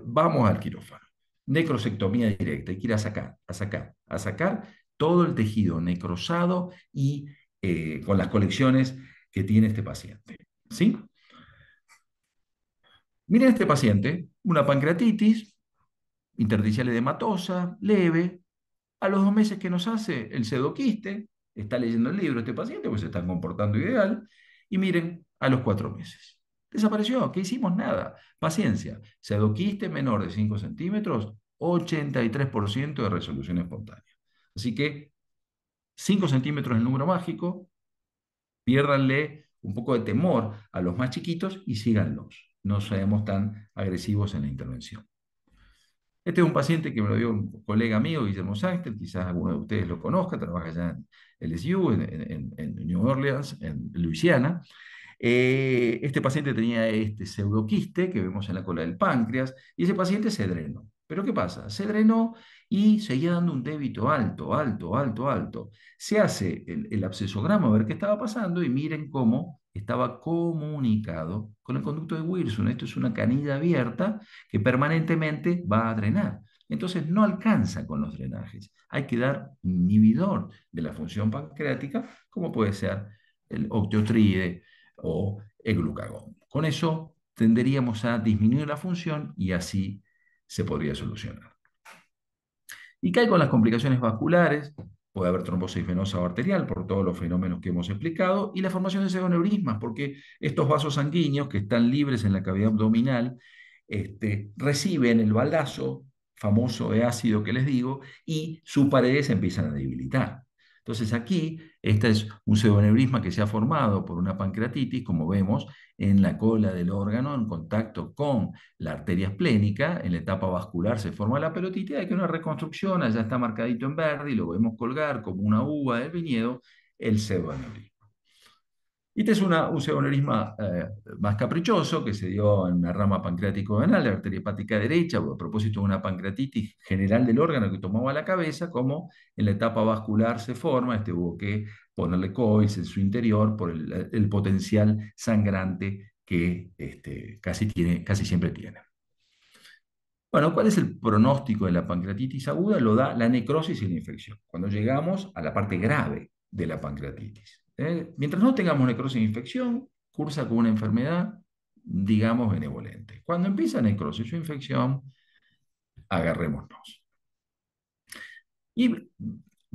B: vamos al quirófano. Necrosectomía directa, hay que ir a sacar todo el tejido necrosado y con las colecciones que tiene este paciente. ¿Sí? Miren este paciente, una pancreatitis, intersticial edematosa, leve. A los 2 meses que nos hace el pseudoquiste, está leyendo el libro este paciente, pues se está comportando ideal, y miren, a los 4 meses. Desapareció, ¿qué hicimos? Nada. Paciencia, pseudoquiste menor de 5 centímetros, 83% de resolución espontánea. Así que 5 centímetros es el número mágico, piérdanle un poco de temor a los más chiquitos y síganlos. No seamos tan agresivos en la intervención. Este es un paciente que me lo dio un colega mío, Guillermo Sánchez, quizás alguno de ustedes lo conozca, trabaja allá en LSU, en New Orleans, en Luisiana. Este paciente tenía este pseudoquiste que vemos en la cola del páncreas y ese paciente se drenó. ¿Pero qué pasa? Se drenó y seguía dando un débito alto, alto, alto, alto. Se hace el abscesograma a ver qué estaba pasando y miren cómo estaba comunicado con el conducto de Wilson. Esto es una canilla abierta que permanentemente va a drenar. Entonces no alcanza con los drenajes. Hay que dar un inhibidor de la función pancreática, como puede ser el octiotride o el glucagón. Con eso tenderíamos a disminuir la función y así se podría solucionar. ¿Y qué hay con las complicaciones vasculares? Puede haber trombosis venosa o arterial por todos los fenómenos que hemos explicado y la formación de pseudoneurismas, porque estos vasos sanguíneos que están libres en la cavidad abdominal reciben el baldazo famoso de ácido que les digo y sus paredes se empiezan a debilitar. Entonces aquí, este es un pseudoneurisma que se ha formado por una pancreatitis, como vemos, en la cola del órgano, en contacto con la arteria esplénica, en la etapa vascular se forma la perotitis, hay que una reconstrucción, allá está marcadito en verde y lo vemos colgar como una uva del viñedo, el pseudoneurisma. Y este es un pseudoneurisma más caprichoso que se dio en una rama pancreático-venal, la arteria hepática derecha, a propósito de una pancreatitis general del órgano que tomaba la cabeza, como en la etapa vascular se forma, hubo que ponerle coils en su interior por el potencial sangrante que casi siempre tiene. Bueno, ¿cuál es el pronóstico de la pancreatitis aguda? Lo da la necrosis y la infección, cuando llegamos a la parte grave de la pancreatitis. Mientras no tengamos necrosis e infección, cursa con una enfermedad, digamos, benevolente. Cuando empieza necrosis o infección, agarrémonos. Y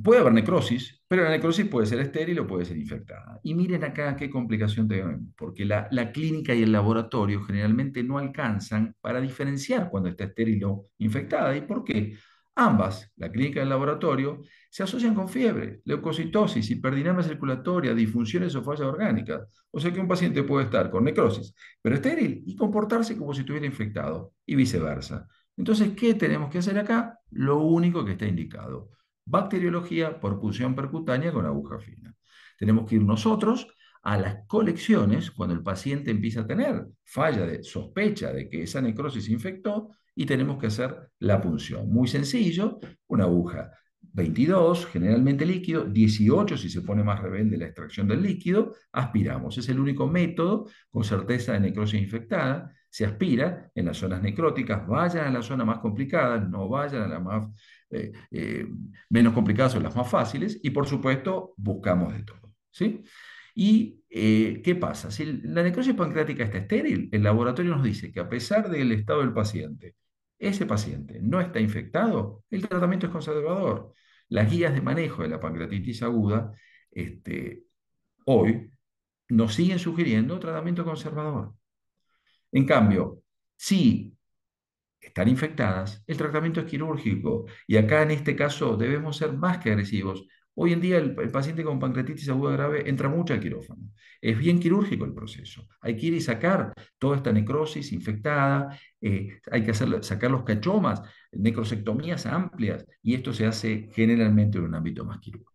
B: puede haber necrosis, pero la necrosis puede ser estéril o puede ser infectada. Y miren acá qué complicación tenemos, porque la clínica y el laboratorio generalmente no alcanzan para diferenciar cuando está estéril o infectada. ¿Y por qué? Ambas, la clínica y el laboratorio, se asocian con fiebre, leucocitosis, hiperdinamia circulatoria, disfunciones o fallas orgánicas. O sea que un paciente puede estar con necrosis, pero estéril y comportarse como si estuviera infectado, y viceversa. Entonces, ¿qué tenemos que hacer acá? Lo único que está indicado: bacteriología por punción percutánea con aguja fina. Tenemos que ir nosotros a las colecciones cuando el paciente empieza a tener falla de sospecha de que esa necrosis se infectó, y tenemos que hacer la punción. Muy sencillo, una aguja 22, generalmente líquido, 18 si se pone más rebelde la extracción del líquido, aspiramos. Es el único método con certeza de necrosis infectada. Se aspira en las zonas necróticas, vayan a la zona más complicada, no vayan a la más eh, eh, menos complicadas o las más fáciles, y por supuesto buscamos de todo, ¿sí? ¿Y qué pasa? Si la necrosis pancreática está estéril, el laboratorio nos dice que a pesar del estado del paciente, ese paciente no está infectado, el tratamiento es conservador. Las guías de manejo de la pancreatitis aguda hoy nos siguen sugiriendo tratamiento conservador. En cambio, si están infectadas, el tratamiento es quirúrgico. Y acá en este caso debemos ser más que agresivos. Hoy en día el paciente con pancreatitis aguda grave entra mucho al quirófano. Es bien quirúrgico el proceso. Hay que ir y sacar toda esta necrosis infectada, hay que sacar los cachomas, necrosectomías amplias, y esto se hace generalmente en un ámbito más quirúrgico.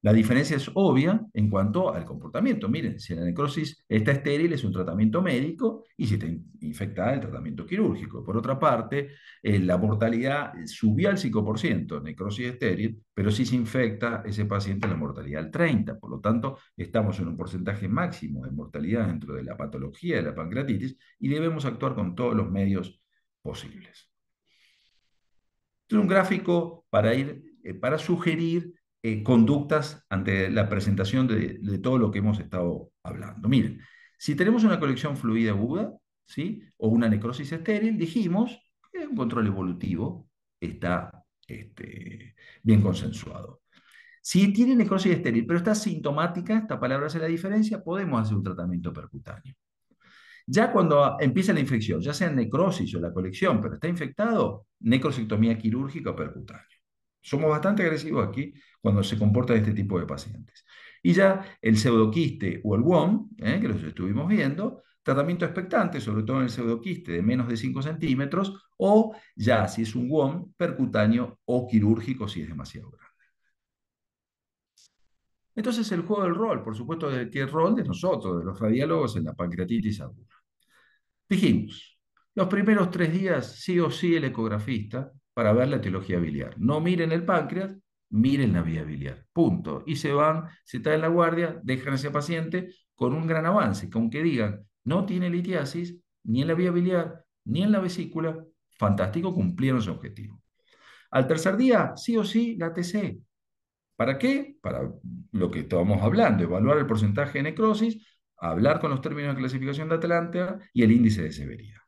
B: La diferencia es obvia en cuanto al comportamiento. Miren, si la necrosis está estéril es un tratamiento médico, y si está infectada el tratamiento quirúrgico. Por otra parte, la mortalidad subió al 5%, necrosis estéril, pero si se infecta ese paciente la mortalidad al 30%. Por lo tanto, estamos en un porcentaje máximo de mortalidad dentro de la patología de la pancreatitis y debemos actuar con todos los medios posibles. Este es un gráfico para sugerir conductas ante la presentación de todo lo que hemos estado hablando. Miren, si tenemos una colección fluida aguda, ¿sí?, o una necrosis estéril, dijimos que un control evolutivo está bien consensuado. Si tiene necrosis estéril, pero está sintomática, esta palabra hace la diferencia, podemos hacer un tratamiento percutáneo. Ya cuando empieza la infección, ya sea necrosis o la colección, pero está infectado, necrosectomía quirúrgica o percutánea. Somos bastante agresivos aquí cuando se comporta este tipo de pacientes. Y ya el pseudoquiste o el WOM, que los estuvimos viendo, tratamiento expectante, sobre todo en el pseudoquiste de menos de 5 centímetros, o ya si es un WOM, percutáneo o quirúrgico si es demasiado grande. Entonces el juego del rol, por supuesto, ¿qué el rol de nosotros, de los radiólogos en la pancreatitis aguda? Dijimos, los primeros 3 días sí o sí el ecografista para ver la etiología biliar. No miren el páncreas, miren la vía biliar. Punto. Y se van, se está en la guardia, dejan a ese paciente con un gran avance, con que digan, no tiene litiasis, ni en la vía biliar, ni en la vesícula. Fantástico, cumplieron su objetivo. Al tercer día, sí o sí, la TC. ¿Para qué? Para lo que estábamos hablando, evaluar el porcentaje de necrosis, hablar con los términos de clasificación de Atlanta y el índice de severidad.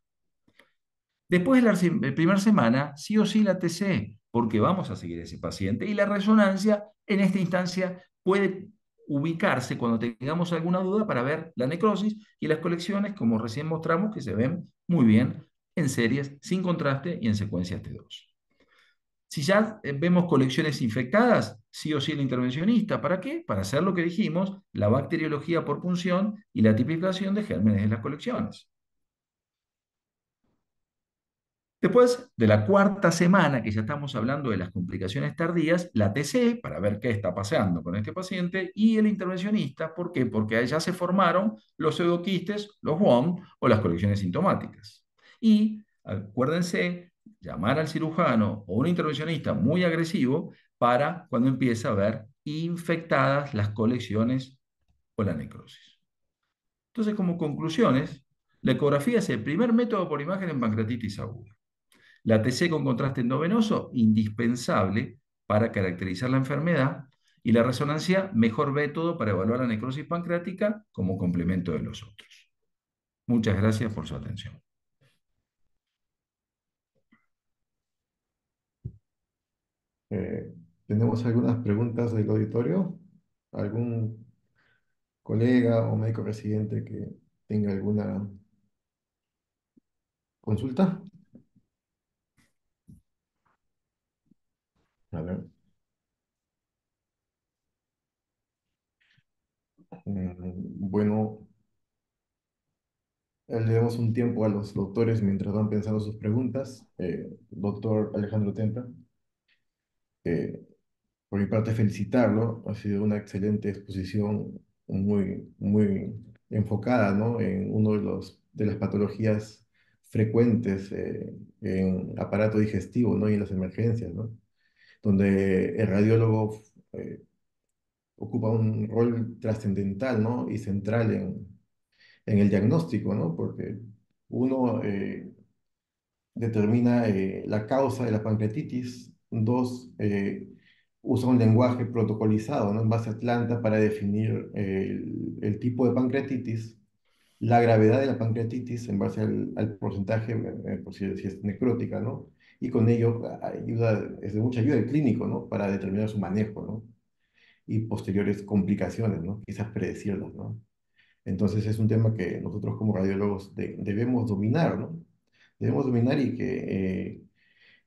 B: Después de la primera semana, sí o sí la TC, porque vamos a seguir a ese paciente, y la resonancia en esta instancia puede ubicarse cuando tengamos alguna duda para ver la necrosis y las colecciones, como recién mostramos, que se ven muy bien en series, sin contraste y en secuencias T2. Si ya vemos colecciones infectadas, sí o sí el intervencionista. ¿Para qué? Para hacer lo que dijimos, la bacteriología por punción y la tipificación de gérmenes de las colecciones. Después de la cuarta semana, que ya estamos hablando de las complicaciones tardías, la TC, para ver qué está pasando con este paciente, y el intervencionista, ¿por qué? Porque ahí ya se formaron los pseudoquistes, los WOM o las colecciones sintomáticas. Y acuérdense, llamar al cirujano o un intervencionista muy agresivo para cuando empieza a ver infectadas las colecciones o la necrosis. Entonces, como conclusiones, la ecografía es el primer método por imagen en pancreatitis aguda. La TC con contraste endovenoso, indispensable para caracterizar la enfermedad, y la resonancia, mejor método para evaluar la necrosis pancreática como complemento de los otros. Muchas gracias por su atención.
A: Eh, ¿Tenemos algunas preguntas del auditorio? ¿Algún colega o médico residente que tenga alguna consulta? A ver. Bueno, le damos un tiempo a los doctores mientras van pensando sus preguntas. Doctor Alejandro Tempa, eh, por mi parte felicitarlo. Ha sido una excelente exposición, muy enfocada, ¿no? En uno de las patologías frecuentes en aparato digestivo, ¿no? Y en las emergencias, ¿no? Donde el radiólogo eh, ocupa un rol trascendental, ¿no? Y central en el diagnóstico, ¿no? Porque uno determina la causa de la pancreatitis. Dos, usa un lenguaje protocolizado, ¿no? En base a Atlanta para definir el tipo de pancreatitis, la gravedad de la pancreatitis en base al porcentaje, por si es necrótica, ¿no? Y con ello es de mucha ayuda el clínico, ¿no? Para determinar su manejo, ¿no? Y posteriores complicaciones, ¿no? Quizás predecirlas, ¿no? Entonces es un tema que nosotros como radiólogos debemos dominar, ¿no? Debemos dominar y que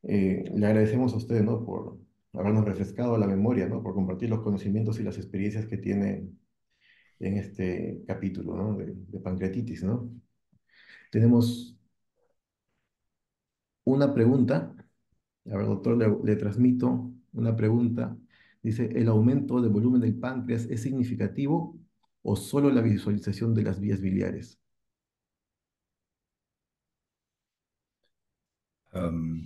A: le agradecemos a usted, ¿no? Por habernos refrescado la memoria, ¿no? Por compartir los conocimientos y las experiencias que tiene en este capítulo, ¿no? De pancreatitis, ¿no? Tenemos una pregunta. A ver, doctor, le transmito una pregunta. Dice, ¿el aumento de volumen del páncreas es significativo o solo la visualización de las vías biliares?
B: Um,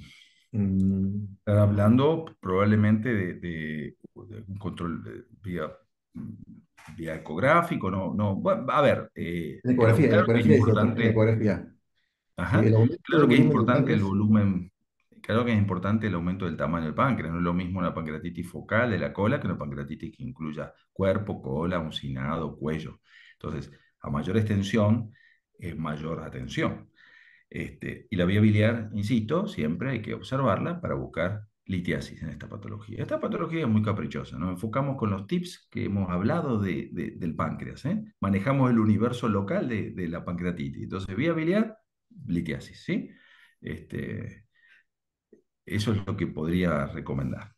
A: Mm,
B: Están hablando probablemente de un control vía ecográfico, no, no. Bueno, a ver,
A: en
B: claro que es
A: ecografía, dice doctor, en
B: importante.
A: ecografía. Sí, el
B: Ajá.
A: aumento del
B: Claro que es
A: volumen del
B: importante el
A: páncreas.
B: volumen, claro que es importante el aumento del tamaño del páncreas. No es lo mismo una pancreatitis focal de la cola que una pancreatitis que incluya cuerpo, cola, uncinado, cuello. Entonces, a mayor extensión, es mayor atención. Y la vía biliar, insisto, siempre hay que observarla para buscar litiasis en esta patología. Esta patología es muy caprichosa. Nos enfocamos con los tips que hemos hablado del páncreas, ¿eh? Manejamos el universo local de la pancreatitis. Entonces, vía biliar, litiasis, ¿sí? Este, Eso es lo que podría recomendar.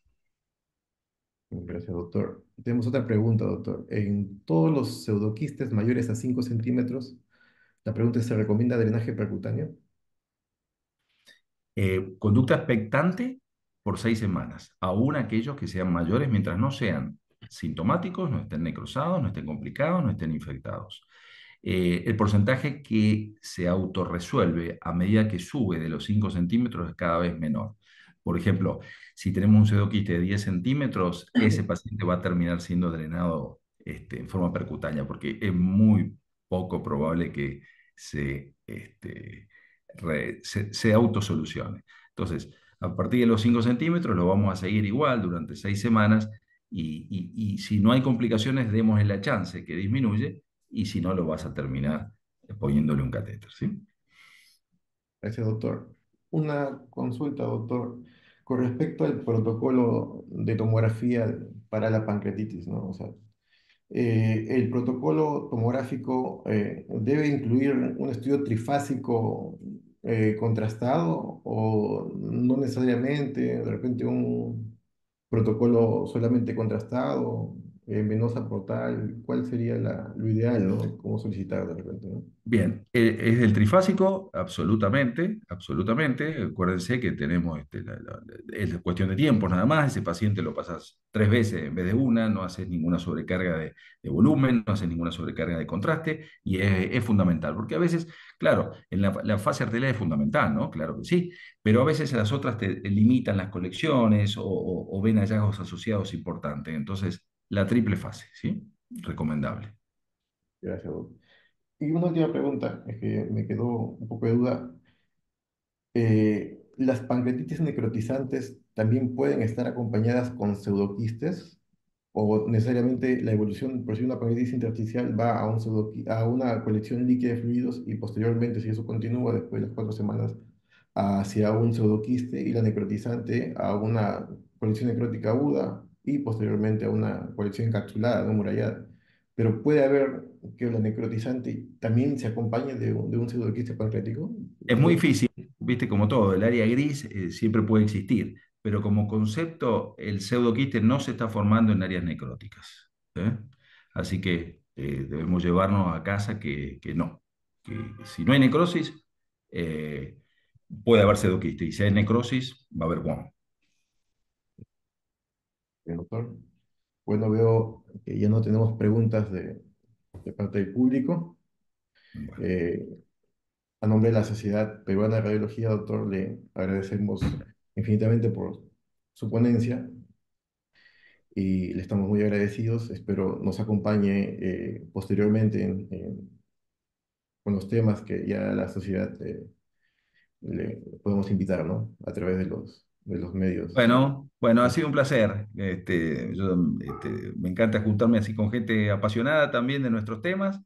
A: Gracias, doctor. Tenemos otra pregunta, doctor. En todos los pseudoquistes mayores a 5 centímetros, la pregunta es, ¿se recomienda drenaje percutáneo?
B: Conducta expectante por 6 semanas, aún aquellos que sean mayores, mientras no sean sintomáticos, no estén necrosados, no estén complicados, no estén infectados. El porcentaje que se autorresuelve a medida que sube de los 5 centímetros es cada vez menor. Por ejemplo, si tenemos un pseudoquiste de 10 centímetros, ese paciente va a terminar siendo drenado en forma percutánea, porque es muy poco probable que se autosolucione. Entonces, a partir de los 5 centímetros lo vamos a seguir igual durante 6 semanas y si no hay complicaciones, démosle la chance que disminuye y si no, lo vas a terminar poniéndole un catéter, ¿sí?
A: Gracias, doctor. Una consulta, doctor, con respecto al protocolo de tomografía para la pancreatitis, ¿no? O sea, el protocolo tomográfico debe incluir un estudio trifásico contrastado o no necesariamente, de repente un protocolo solamente contrastado, venosa portal, ¿cuál sería lo ideal, ¿no? ¿Cómo solicitar de repente, ¿no?
B: Bien, es el trifásico, absolutamente, absolutamente. Acuérdense que tenemos, es cuestión de tiempo nada más. Ese paciente lo pasas 3 veces en vez de una, no haces ninguna sobrecarga de volumen, no haces ninguna sobrecarga de contraste y es fundamental, porque a veces, claro, en la fase arterial es fundamental, ¿no? Claro que sí, pero a veces las otras te limitan las colecciones o ven hallazgos asociados importantes. Entonces, la triple fase, ¿sí? Recomendable.
A: Gracias, doctor. Y una última pregunta, es que me quedó un poco de duda. ¿Las pancreatitis necrotizantes también pueden estar acompañadas con pseudoquistes? ¿O necesariamente la evolución, por si una pancreatitis intersticial va a, a una colección líquida de fluidos y posteriormente, si eso continúa después de las 4 semanas, hacia un pseudoquiste y la necrotizante a una colección necrótica aguda y posteriormente a una colección encapsulada, no murallada? Pero puede haber que la necrotizante también se acompañe de un pseudoquiste pancreático.
B: Es muy difícil, viste, como todo, el área gris siempre puede existir, pero como concepto el pseudoquiste no se está formando en áreas necróticas. ¿Eh? Así que debemos llevarnos a casa que no, que si no hay necrosis, eh, puede haber pseudoquiste, y si hay necrosis, va a haber guamo.
A: Bien, doctor. Bueno, veo que ya no tenemos preguntas de parte del público.
B: Bueno,
A: Eh, a nombre de la Sociedad Peruana de Radiología, doctor, le agradecemos infinitamente por su ponencia y le estamos muy agradecidos. Espero nos acompañe posteriormente con los temas que ya la sociedad le podemos invitar, ¿no? A través de los medios.
B: bueno, ha sido un placer. Me encanta juntarme así con gente apasionada también de nuestros temas.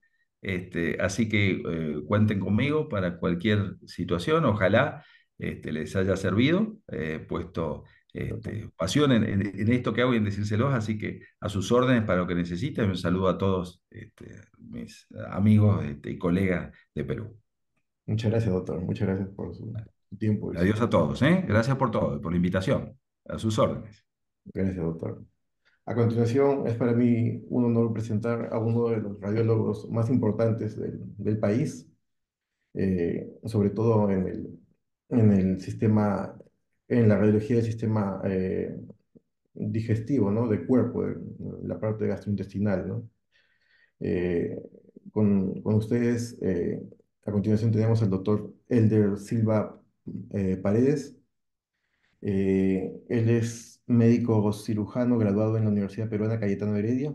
B: Así que cuenten conmigo para cualquier situación. Ojalá les haya servido, puesto pasión en esto que hago y en decírselos. Así que a sus órdenes para lo que necesiten. Un saludo a todos mis amigos y colegas de Perú.
A: Muchas gracias, doctor. Muchas gracias por su tiempo y
B: Adiós a todos, ¿eh? Gracias por todo y por la invitación. A sus órdenes.
A: Gracias, doctor. A continuación, es para mí un honor presentar a uno de los radiólogos más importantes del país, sobre todo en el sistema, en la radiología del sistema digestivo, ¿no? Del cuerpo, de la parte gastrointestinal, ¿no? Eh, con ustedes, a continuación tenemos al doctor Elder Silva Paredes. Él es médico cirujano graduado en la Universidad Peruana Cayetano Heredia,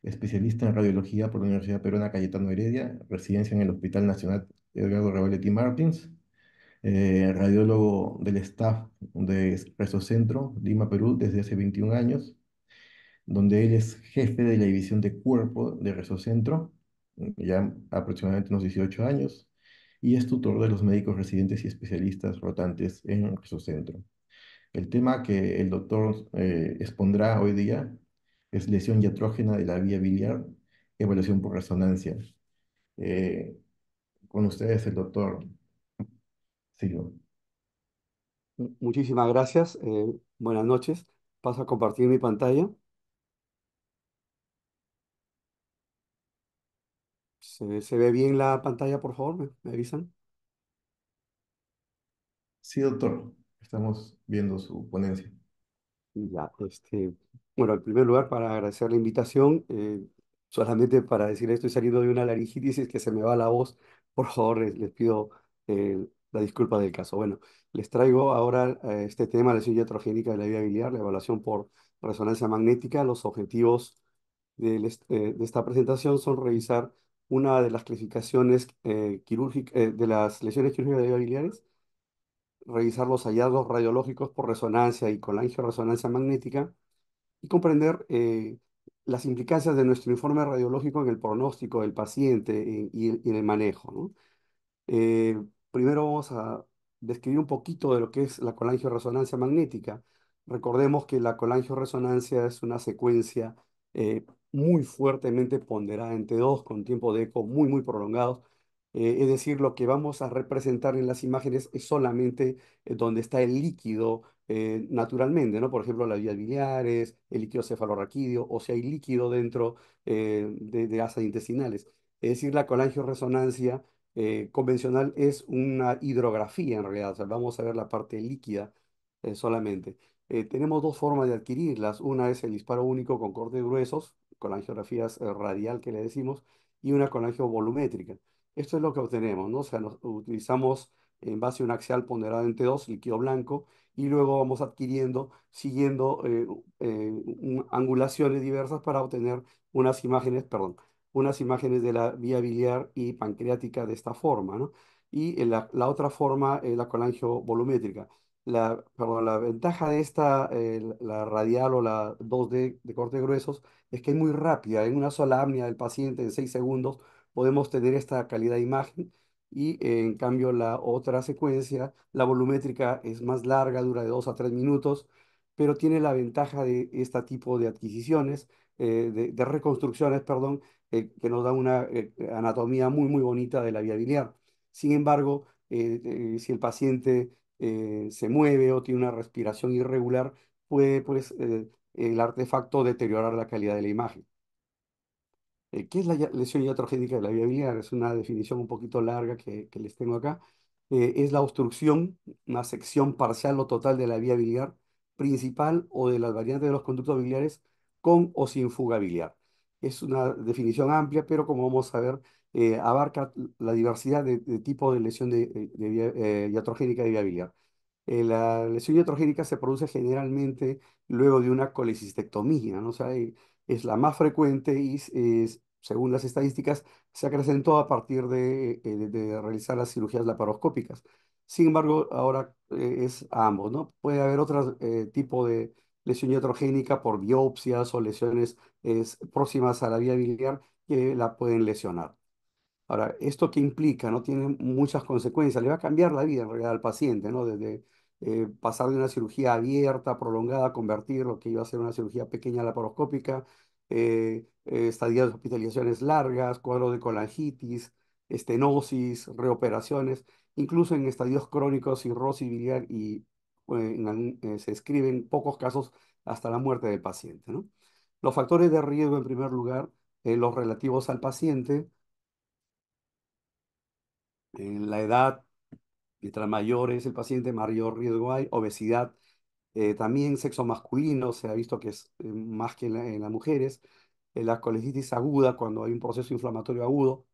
A: especialista en radiología por la Universidad Peruana Cayetano Heredia, residencia en el Hospital Nacional Edgardo Rebolletti Martins, radiólogo del staff de Resocentro, Lima, Perú, desde hace 21 años, donde él es jefe de la división de cuerpo de Resocentro, ya aproximadamente unos 18 años, y es tutor de los médicos residentes y especialistas rotantes en Resocentro. El tema que el doctor expondrá hoy día es lesión diatrógena de la vía biliar, evaluación por resonancia. Eh, con ustedes el doctor Silva.
D: Muchísimas gracias. Buenas noches. Paso a compartir mi pantalla. ¿Se ve bien la pantalla, por favor? ¿Me avisan?
A: Sí, doctor, estamos viendo su ponencia.
D: Ya, bueno, en primer lugar, para agradecer la invitación, solamente para decir estoy saliendo de una laringitis y es que se me va la voz. Por favor, les pido la disculpa del caso. Bueno, les traigo ahora este tema, la lesión iatrogénica de la vía biliar, la evaluación por resonancia magnética. Los objetivos de esta presentación son revisar una de las clasificaciones quirúrgicas de las lesiones quirúrgicas de la vía biliares, revisar los hallazgos radiológicos por resonancia y con la angioresonancia magnética y comprender las implicancias de nuestro informe radiológico en el pronóstico del paciente y en el manejo, ¿no? Primero vamos a describir un poquito de lo que es la colangioresonancia magnética. Recordemos que la colangioresonancia es una secuencia muy fuertemente ponderada en T2 con tiempo de eco muy, muy prolongados. Es decir, lo que vamos a representar en las imágenes es solamente donde está el líquido naturalmente, ¿no? Por ejemplo, las vías biliares, el líquido cefalorraquídeo, o si hay líquido dentro de gasas intestinales. Es decir, la colangioresonancia convencional es una hidrografía en realidad, o sea, vamos a ver la parte líquida solamente. Tenemos dos formas de adquirirlas. Una es el disparo único con cortes gruesos, colangiografías radial que le decimos, y una colangiovolumétrica. Esto es lo que obtenemos, ¿no? O sea, utilizamos en base a un axial ponderado entre 2, líquido blanco, y luego vamos adquiriendo, siguiendo angulaciones diversas para obtener unas imágenes, perdón, unas imágenes de la vía biliar y pancreática de esta forma, ¿no? Y la otra forma es la colangiovolumétrica. Perdón, la ventaja de esta, la radial o la 2D de cortes gruesos, es que es muy rápida. En una sola apnea del paciente, en 6 segundos, podemos tener esta calidad de imagen. Y en cambio la otra secuencia, la volumétrica, es más larga, dura de 2 a 3 minutos, pero tiene la ventaja de este tipo de adquisiciones, de reconstrucciones, perdón, que nos da una anatomía muy, muy bonita de la vía biliar. Sin embargo, si el paciente se mueve o tiene una respiración irregular, puede pues, el artefacto deteriorar la calidad de la imagen. ¿Qué es la lesión iatrogénica de la vía biliar? Es una definición un poquito larga que les tengo acá. Es la obstrucción, una sección parcial o total de la vía biliar principal o de las variantes de los conductos biliares con o sin fuga biliar. Es una definición amplia, pero como vamos a ver, abarca la diversidad de tipo de lesión iatrogénica de vía biliar. La lesión iatrogénica se produce generalmente luego de una colecistectomía, ¿no? O sea, es la más frecuente y según las estadísticas se acrecentó a partir de realizar las cirugías laparoscópicas. Sin embargo, ahora es a ambos, ¿no? Puede haber otro tipo de lesión iatrogénica por biopsias o lesiones próximas a la vía biliar que la pueden lesionar. Ahora, ¿esto qué implica? ¿No? Tiene muchas consecuencias. Le va a cambiar la vida en realidad al paciente, ¿no? Desde pasar de una cirugía abierta, prolongada, a convertir lo que iba a ser una cirugía pequeña laparoscópica, estadías de hospitalizaciones largas, cuadros de colangitis, estenosis, reoperaciones, incluso en estadios crónicos, cirrosis biliar y se escriben pocos casos hasta la muerte del paciente, ¿no? Los factores de riesgo, en primer lugar, los relativos al paciente. En la edad, mientras mayor es el paciente, mayor riesgo hay. Obesidad, también sexo masculino, se ha visto que es más que en las mujeres. La colecitis aguda, cuando hay un proceso inflamatorio agudo,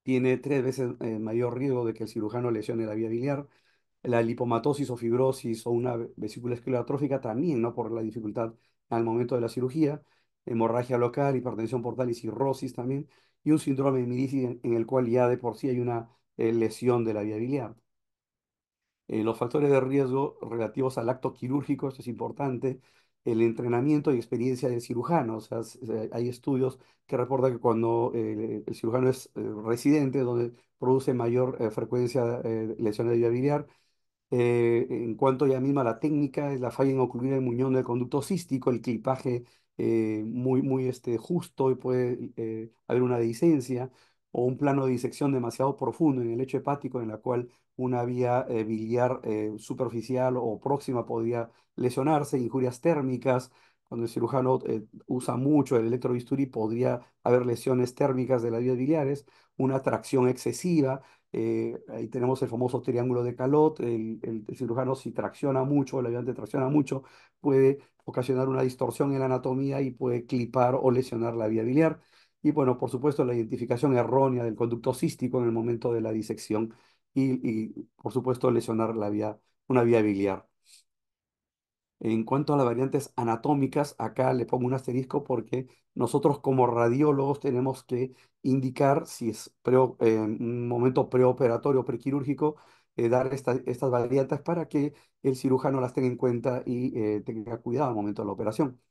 D: tiene 3 veces mayor riesgo de que el cirujano lesione la vía biliar. La lipomatosis o fibrosis o una vesícula esclerotrófica también, ¿no? Por la dificultad al momento de la cirugía. Hemorragia local, hipertensión portal y cirrosis también. Y un síndrome de Mirici en el cual ya de por sí hay una lesión de la vía biliar. Los factores de riesgo relativos al acto quirúrgico, esto es importante, el entrenamiento y experiencia del cirujano. O sea, hay estudios que reportan que cuando el cirujano es residente, donde produce mayor frecuencia lesiones de vía biliar. En cuanto ya misma a la técnica, es la falla en ocluir el muñón del conducto cístico, el clipaje muy, muy justo, y puede haber una dehiscencia o un plano de disección demasiado profundo en el lecho hepático, en la cual una vía biliar superficial o próxima podría lesionarse, injurias térmicas. Cuando el cirujano usa mucho el electrobisturí, podría haber lesiones térmicas de las vías biliares, una tracción excesiva. Ahí tenemos el famoso triángulo de Calot. El cirujano, si tracciona mucho, el ayudante tracciona mucho, puede ocasionar una distorsión en la anatomía y puede clipar o lesionar la vía biliar. Y bueno, por supuesto, la identificación errónea del conducto cístico en el momento de la disección y por supuesto, lesionar una vía biliar. En cuanto a las variantes anatómicas, acá le pongo un asterisco porque nosotros como radiólogos tenemos que indicar si es un momento preoperatorio o prequirúrgico, dar estas variantes para que el cirujano las tenga en cuenta y tenga cuidado al momento de la operación.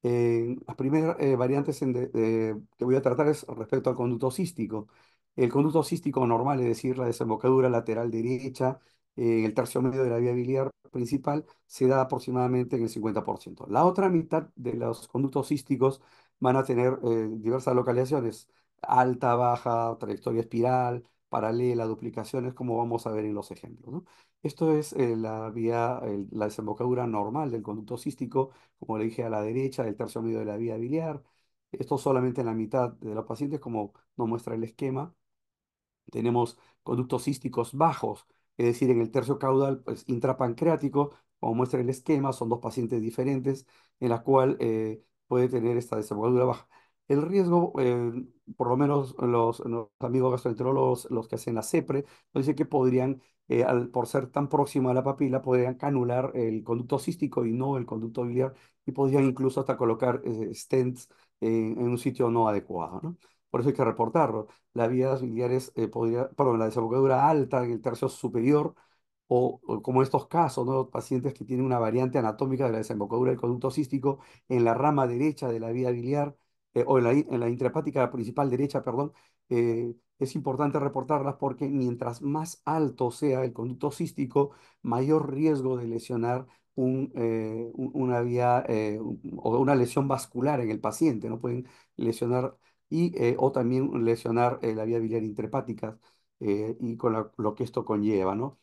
D: Las primeras variantes que voy a tratar es respecto al conducto cístico. El conducto cístico normal, es decir, la desembocadura lateral derecha, el tercio medio de la vía biliar principal, se da aproximadamente en el 50%. La otra mitad de los conductos císticos van a tener diversas localizaciones: alta, baja, trayectoria espiral, paralela, duplicaciones, como vamos a ver en los ejemplos, ¿no? Esto es la desembocadura normal del conducto cístico, como le dije, a la derecha del tercio medio de la vía biliar. Esto solamente en la mitad de los pacientes, como nos muestra el esquema. Tenemos conductos císticos bajos, es decir, en el tercio caudal pues, intrapancreático, como muestra el esquema, son dos pacientes diferentes, en la cual puede tener esta desembocadura baja. El riesgo, por lo menos los amigos gastroenterólogos, los que hacen la CEPRE, nos dicen que podrían, por ser tan próximo a la papila, podrían canular el conducto cístico y no el conducto biliar, y podrían incluso hasta colocar stents en un sitio no adecuado, ¿no? Por eso hay que reportarlo. Las vías biliares perdón, la desembocadura alta en el tercio superior, o como estos casos, ¿no? Pacientes que tienen una variante anatómica de la desembocadura del conducto cístico en la rama derecha de la vía biliar, o en la intrahepática principal derecha, perdón, es importante reportarlas porque mientras más alto sea el conducto cístico, mayor riesgo de lesionar una vía o una lesión vascular en el paciente, ¿no? Pueden lesionar o también lesionar la vía biliar intrahepática y con lo que esto conlleva, ¿no?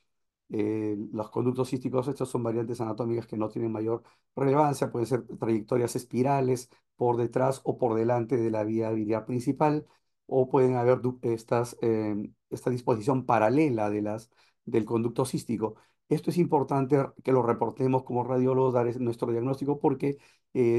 D: Los conductos císticos, estos son variantes anatómicas que no tienen mayor relevancia, pueden ser trayectorias espirales por detrás o por delante de la vía biliar principal, o pueden haber esta disposición paralela del conducto cístico. Esto es importante que lo reportemos como radiólogos, dar nuestro diagnóstico, porque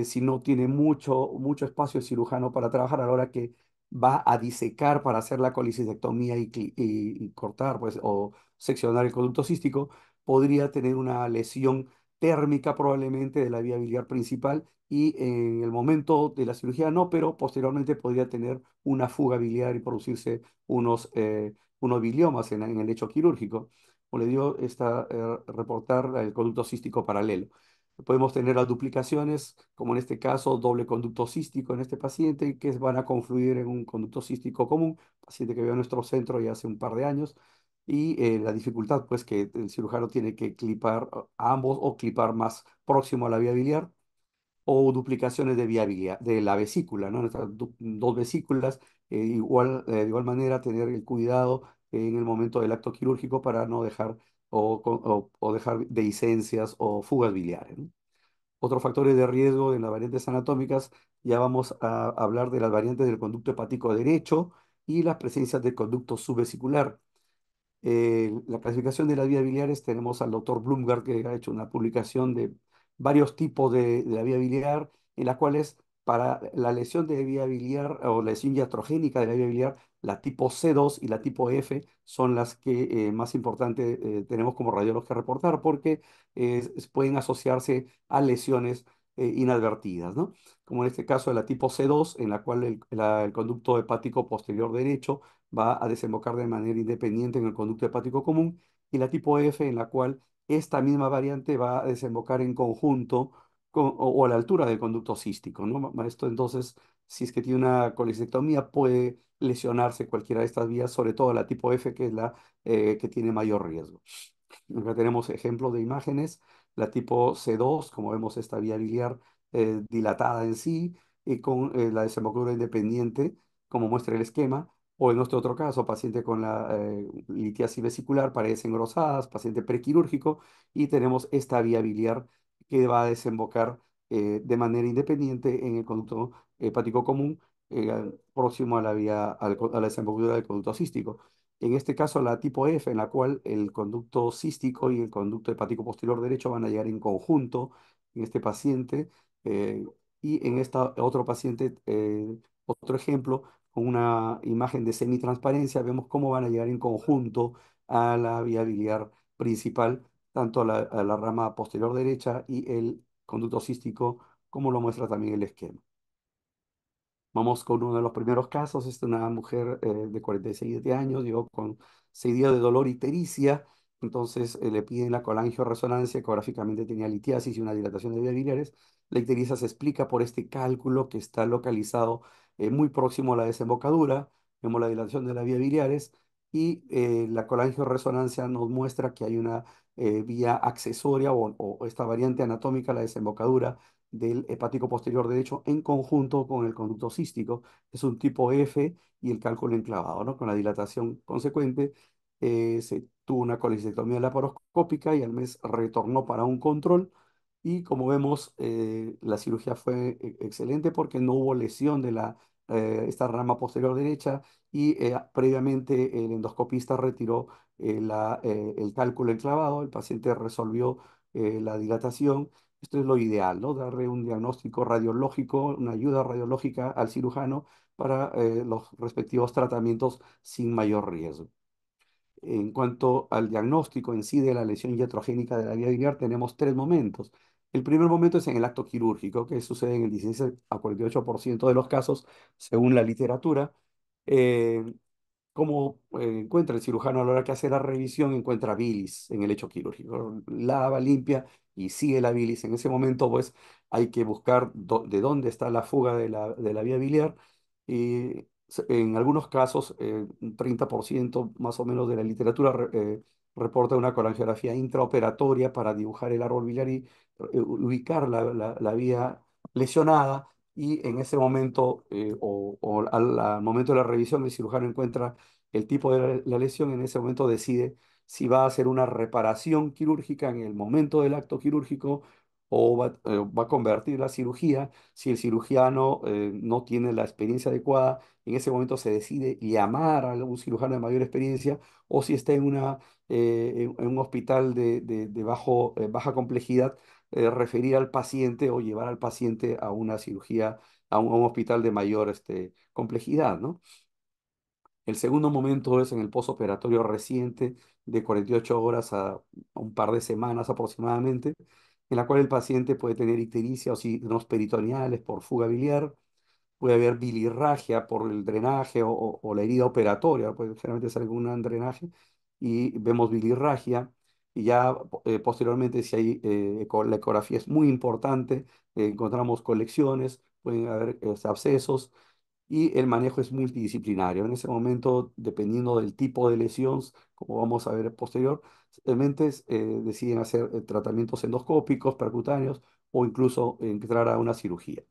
D: si no tiene mucho espacio el cirujano para trabajar a la hora que va a disecar para hacer la colicistectomía y cortar, pues, o seccionar el conducto cístico, podría tener una lesión térmica probablemente de la vía biliar principal y en el momento de la cirugía no, pero posteriormente podría tener una fuga biliar y producirse unos biliomas en el lecho quirúrgico. Como le digo, reportar el conducto cístico paralelo. Podemos tener las duplicaciones, como en este caso, doble conducto cístico en este paciente, que van a confluir en un conducto cístico común, paciente que vio en nuestro centro ya hace un par de años, y la dificultad, pues, que el cirujano tiene que clipar a ambos o clipar más próximo a la vía biliar, o duplicaciones de vía biliar, de la vesícula, ¿no? Nuestras dos vesículas, de igual manera, tener el cuidado en el momento del acto quirúrgico para no dejar o dejar dehiscencias o fugas biliares, ¿no? Otros factores de riesgo en las variantes anatómicas, ya vamos a hablar de las variantes del conducto hepático derecho y las presencias del conducto subvesicular. La clasificación de las vías biliares, tenemos al doctor Blumgart, que ha hecho una publicación de varios tipos de la vía biliar, en las cuales para la lesión de vía biliar o lesión iatrogénica de la vía biliar, la tipo C2 y la tipo F son las que más importante tenemos como radiólogos que reportar, porque pueden asociarse a lesiones inadvertidas, ¿no? Como en este caso de la tipo C2, en la cual el conducto hepático posterior derecho va a desembocar de manera independiente en el conducto hepático común, y la tipo F, en la cual esta misma variante va a desembocar en conjunto o a la altura del conducto cístico, ¿no? Esto entonces, si es que tiene una colecistectomía, puede lesionarse cualquiera de estas vías, sobre todo la tipo F, que es la que tiene mayor riesgo. Acá tenemos ejemplos de imágenes, la tipo C2, como vemos esta vía biliar dilatada en sí, y con la desembocadura independiente, como muestra el esquema, o en nuestro otro caso, paciente con la litiasis vesicular, paredes engrosadas, paciente prequirúrgico, y tenemos esta vía biliar que va a desembocar de manera independiente en el conducto hepático común, próximo a a la desembocadura del conducto cístico. En este caso, la tipo F, en la cual el conducto cístico y el conducto hepático posterior derecho van a llegar en conjunto en este paciente, eh, y en esta otro paciente, otro ejemplo, con una imagen de semitransparencia, vemos cómo van a llegar en conjunto a la vía biliar principal, tanto a la rama posterior derecha y el conducto cístico, como lo muestra también el esquema. Vamos con uno de los primeros casos. Es una mujer de 47 años, llegó con 6 días de dolor y ictericia. Entonces le piden la colangioresonancia, ecográficamente tenía litiasis y una dilatación de vías biliares. La ictericia se explica por este cálculo que está localizado muy próximo a la desembocadura. Vemos la dilatación de las vías biliares, y la colangioresonancia nos muestra que hay una vía accesoria o esta variante anatómica, la desembocadura del hepático posterior derecho en conjunto con el conducto cístico. Es un tipo F y el cálculo enclavado, ¿no? Con la dilatación consecuente, se tuvo una colecistectomía laparoscópica y al mes retornó para un control. Y como vemos, la cirugía fue excelente porque no hubo lesión de esta rama posterior derecha y previamente el endoscopista retiró el cálculo enclavado, el paciente resolvió la dilatación. Esto es lo ideal, ¿no? Darle un diagnóstico radiológico, una ayuda radiológica al cirujano para los respectivos tratamientos sin mayor riesgo. En cuanto al diagnóstico en sí de la lesión iatrogénica de la vía biliar, tenemos tres momentos. El primer momento es en el acto quirúrgico, que sucede en el 16 a 48% de los casos, según la literatura. Eh, Cómo encuentra el cirujano a la hora que hace la revisión, encuentra bilis en el hecho quirúrgico. Lava, limpia y sigue la bilis. En ese momento, pues, hay que buscar de dónde está la fuga de la vía biliar. Y en algunos casos, un 30% más o menos de la literatura reporta una colangiografía intraoperatoria para dibujar el árbol biliar y ubicar la vía lesionada. Y en ese momento, al momento de la revisión, el cirujano encuentra el tipo de la lesión. En ese momento decide si va a hacer una reparación quirúrgica en el momento del acto quirúrgico o va a convertir la cirugía. Si el cirujano no tiene la experiencia adecuada, en ese momento se decide llamar a un cirujano de mayor experiencia, o si está en un hospital baja complejidad, referir al paciente o llevar al paciente a una cirugía, a un hospital de mayor complejidad, ¿no? El segundo momento es en el posoperatorio reciente, de 48 horas a un par de semanas aproximadamente, en la cual el paciente puede tener ictericia o signos peritoneales por fuga biliar. Puede haber bilirragia por el drenaje o la herida operatoria, pues generalmente sale con un drenaje y vemos bilirragia. Y ya posteriormente, si hay la ecografía es muy importante, encontramos colecciones, pueden haber abscesos, y el manejo es multidisciplinario. En ese momento, dependiendo del tipo de lesión, como vamos a ver posteriormente, deciden hacer tratamientos endoscópicos, percutáneos o incluso entrar a una cirugía.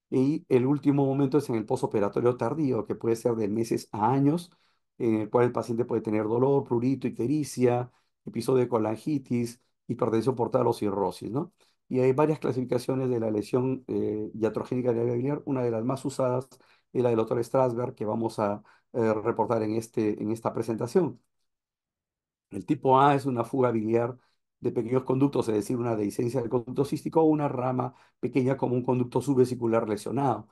D: Y el último momento es en el posoperatorio tardío, que puede ser de meses a años, en el cual el paciente puede tener dolor, prurito, ictericia, episodio de colangitis, hipertensión portal o cirrosis, ¿no? Y hay varias clasificaciones de la lesión iatrogénica de la vía biliar. Una de las más usadas es la del doctor Strasberg, que vamos a reportar en esta presentación. El tipo A es una fuga biliar de pequeños conductos, es decir, una dehiscencia del conducto cístico o una rama pequeña como un conducto subvesicular lesionado.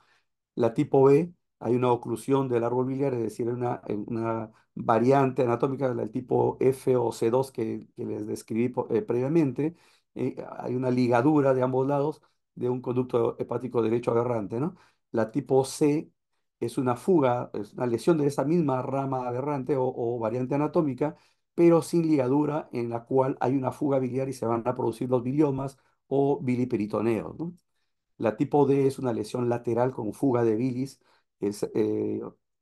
D: La tipo B, hay una oclusión del árbol biliar, es decir, una variante anatómica del tipo F o C2 que les describí previamente. Hay una ligadura de ambos lados de un conducto hepático derecho aberrante, ¿no? La tipo C es una fuga, es una lesión de esa misma rama aberrante o variante anatómica, pero sin ligadura, en la cual hay una fuga biliar y se van a producir los biliomas o biliperitoneos, ¿no? La tipo D es una lesión lateral con fuga de bilis. Es,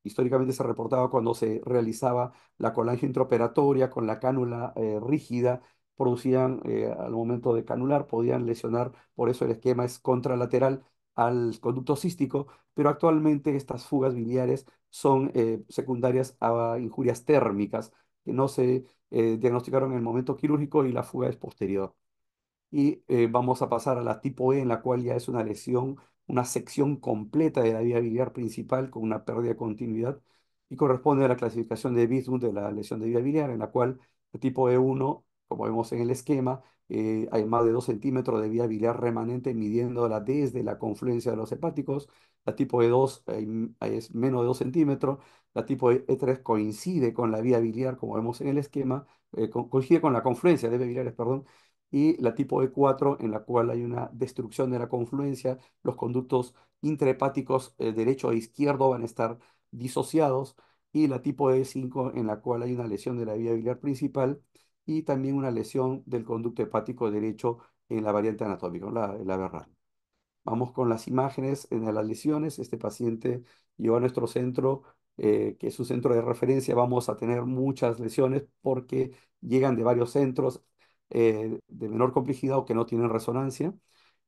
D: históricamente se reportaba cuando se realizaba la colangio intraoperatoria con la cánula rígida, producían al momento de canular, podían lesionar, por eso el esquema es contralateral al conducto cístico, pero actualmente estas fugas biliares son secundarias a injurias térmicas que no se diagnosticaron en el momento quirúrgico y la fuga es posterior. Y vamos a pasar a la tipo E, en la cual ya es una lesión, una sección completa de la vía biliar principal con una pérdida de continuidad, y corresponde a la clasificación de Bidun de la lesión de vía biliar, en la cual el tipo E1, como vemos en el esquema, hay más de 2 centímetros de vía biliar remanente midiéndola desde la confluencia de los hepáticos. La tipo E2 es menos de 2 centímetros. La tipo E3 coincide con la vía biliar, como vemos en el esquema, coincide con la confluencia de vías biliares, perdón. Y la tipo E4, en la cual hay una destrucción de la confluencia, los conductos intrahepáticos derecho e izquierdo van a estar disociados, y la tipo E5, en la cual hay una lesión de la vía biliar principal y también una lesión del conducto hepático derecho en la variante anatómica, la aberrante. Vamos con las imágenes de las lesiones. Este paciente llegó a nuestro centro, que es un centro de referencia. Vamos a tener muchas lesiones porque llegan de varios centros. de menor complejidad o que no tienen resonancia.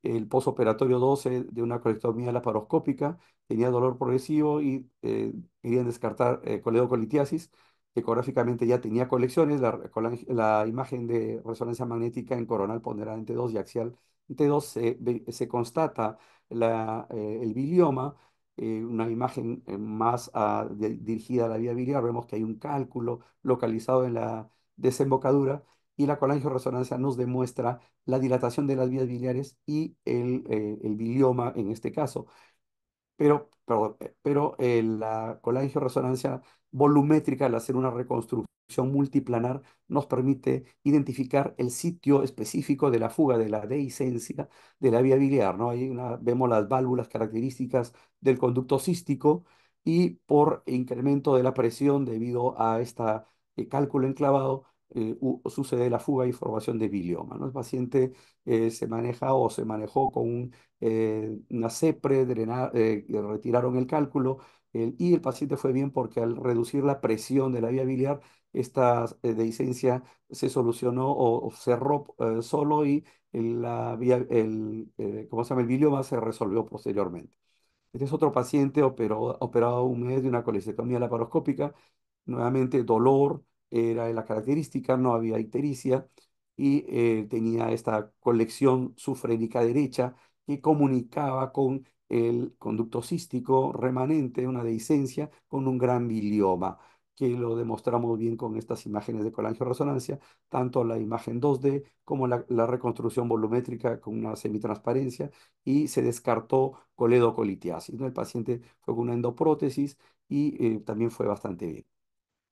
D: El posoperatorio 12 de una colectomía laparoscópica tenía dolor progresivo y querían descartar coledocolitiasis. Ecográficamente ya tenía colecciones, la imagen de resonancia magnética en coronal ponderada en T2 y axial en T2 se constata el bilioma, una imagen más dirigida a la vía biliar. Vemos que hay un cálculo localizado en la desembocadura y la colangioresonancia nos demuestra la dilatación de las vías biliares y el bilioma en este caso. Pero la colangioresonancia volumétrica, al hacer una reconstrucción multiplanar, nos permite identificar el sitio específico de la fuga, de la dehiscencia de la vía biliar, ¿no? Vemos las válvulas características del conducto cístico y por incremento de la presión debido a este cálculo enclavado, sucede la fuga y formación de bilioma, ¿no? El paciente se maneja o se manejó con una CEPRE, retiraron el cálculo y el paciente fue bien porque al reducir la presión de la vía biliar, esta dehiscencia se solucionó o cerró solo y ¿cómo se llama? El bilioma se resolvió posteriormente. Este es otro paciente operado un mes de una colecistectomía laparoscópica. Nuevamente, dolor era la característica, no había ictericia y tenía esta colección sufrénica derecha que comunicaba con el conducto cístico remanente, una dehiscencia, con un gran bilioma, que lo demostramos bien con estas imágenes de colangioresonancia, tanto la imagen 2D como la reconstrucción volumétrica con una semitransparencia, y se descartó coledocolitiasis, ¿no? El paciente fue con una endoprótesis y también fue bastante bien.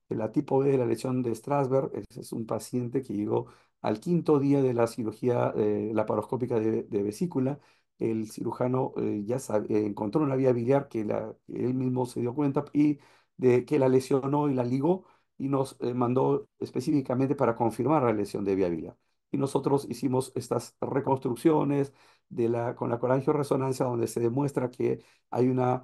D: La tipo B de la lesión de Strasberg es un paciente que llegó al quinto día de la cirugía laparoscópica de vesícula. El cirujano encontró una vía biliar que él mismo se dio cuenta y de que la lesionó y la ligó y nos mandó específicamente para confirmar la lesión de vía biliar. Y nosotros hicimos estas reconstrucciones con la colangioresonancia donde se demuestra que hay una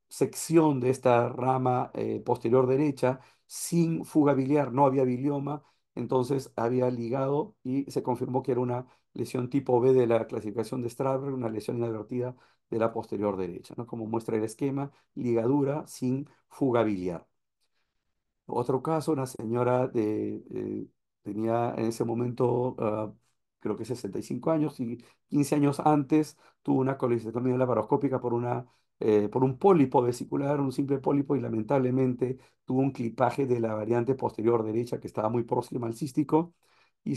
D: sección de esta rama posterior derecha sin fuga biliar, no había bilioma, entonces había ligado y se confirmó que era una lesión tipo B de la clasificación de Strasberg, una lesión inadvertida de la posterior derecha, ¿no? Como muestra el esquema, ligadura sin fuga biliar. Otro caso, una señora tenía en ese momento, creo que 65 años y 15 años antes tuvo una colecistectomía laparoscópica por un pólipo vesicular, un simple pólipo, y lamentablemente tuvo un clipaje de la variante posterior derecha que estaba muy próxima al cístico y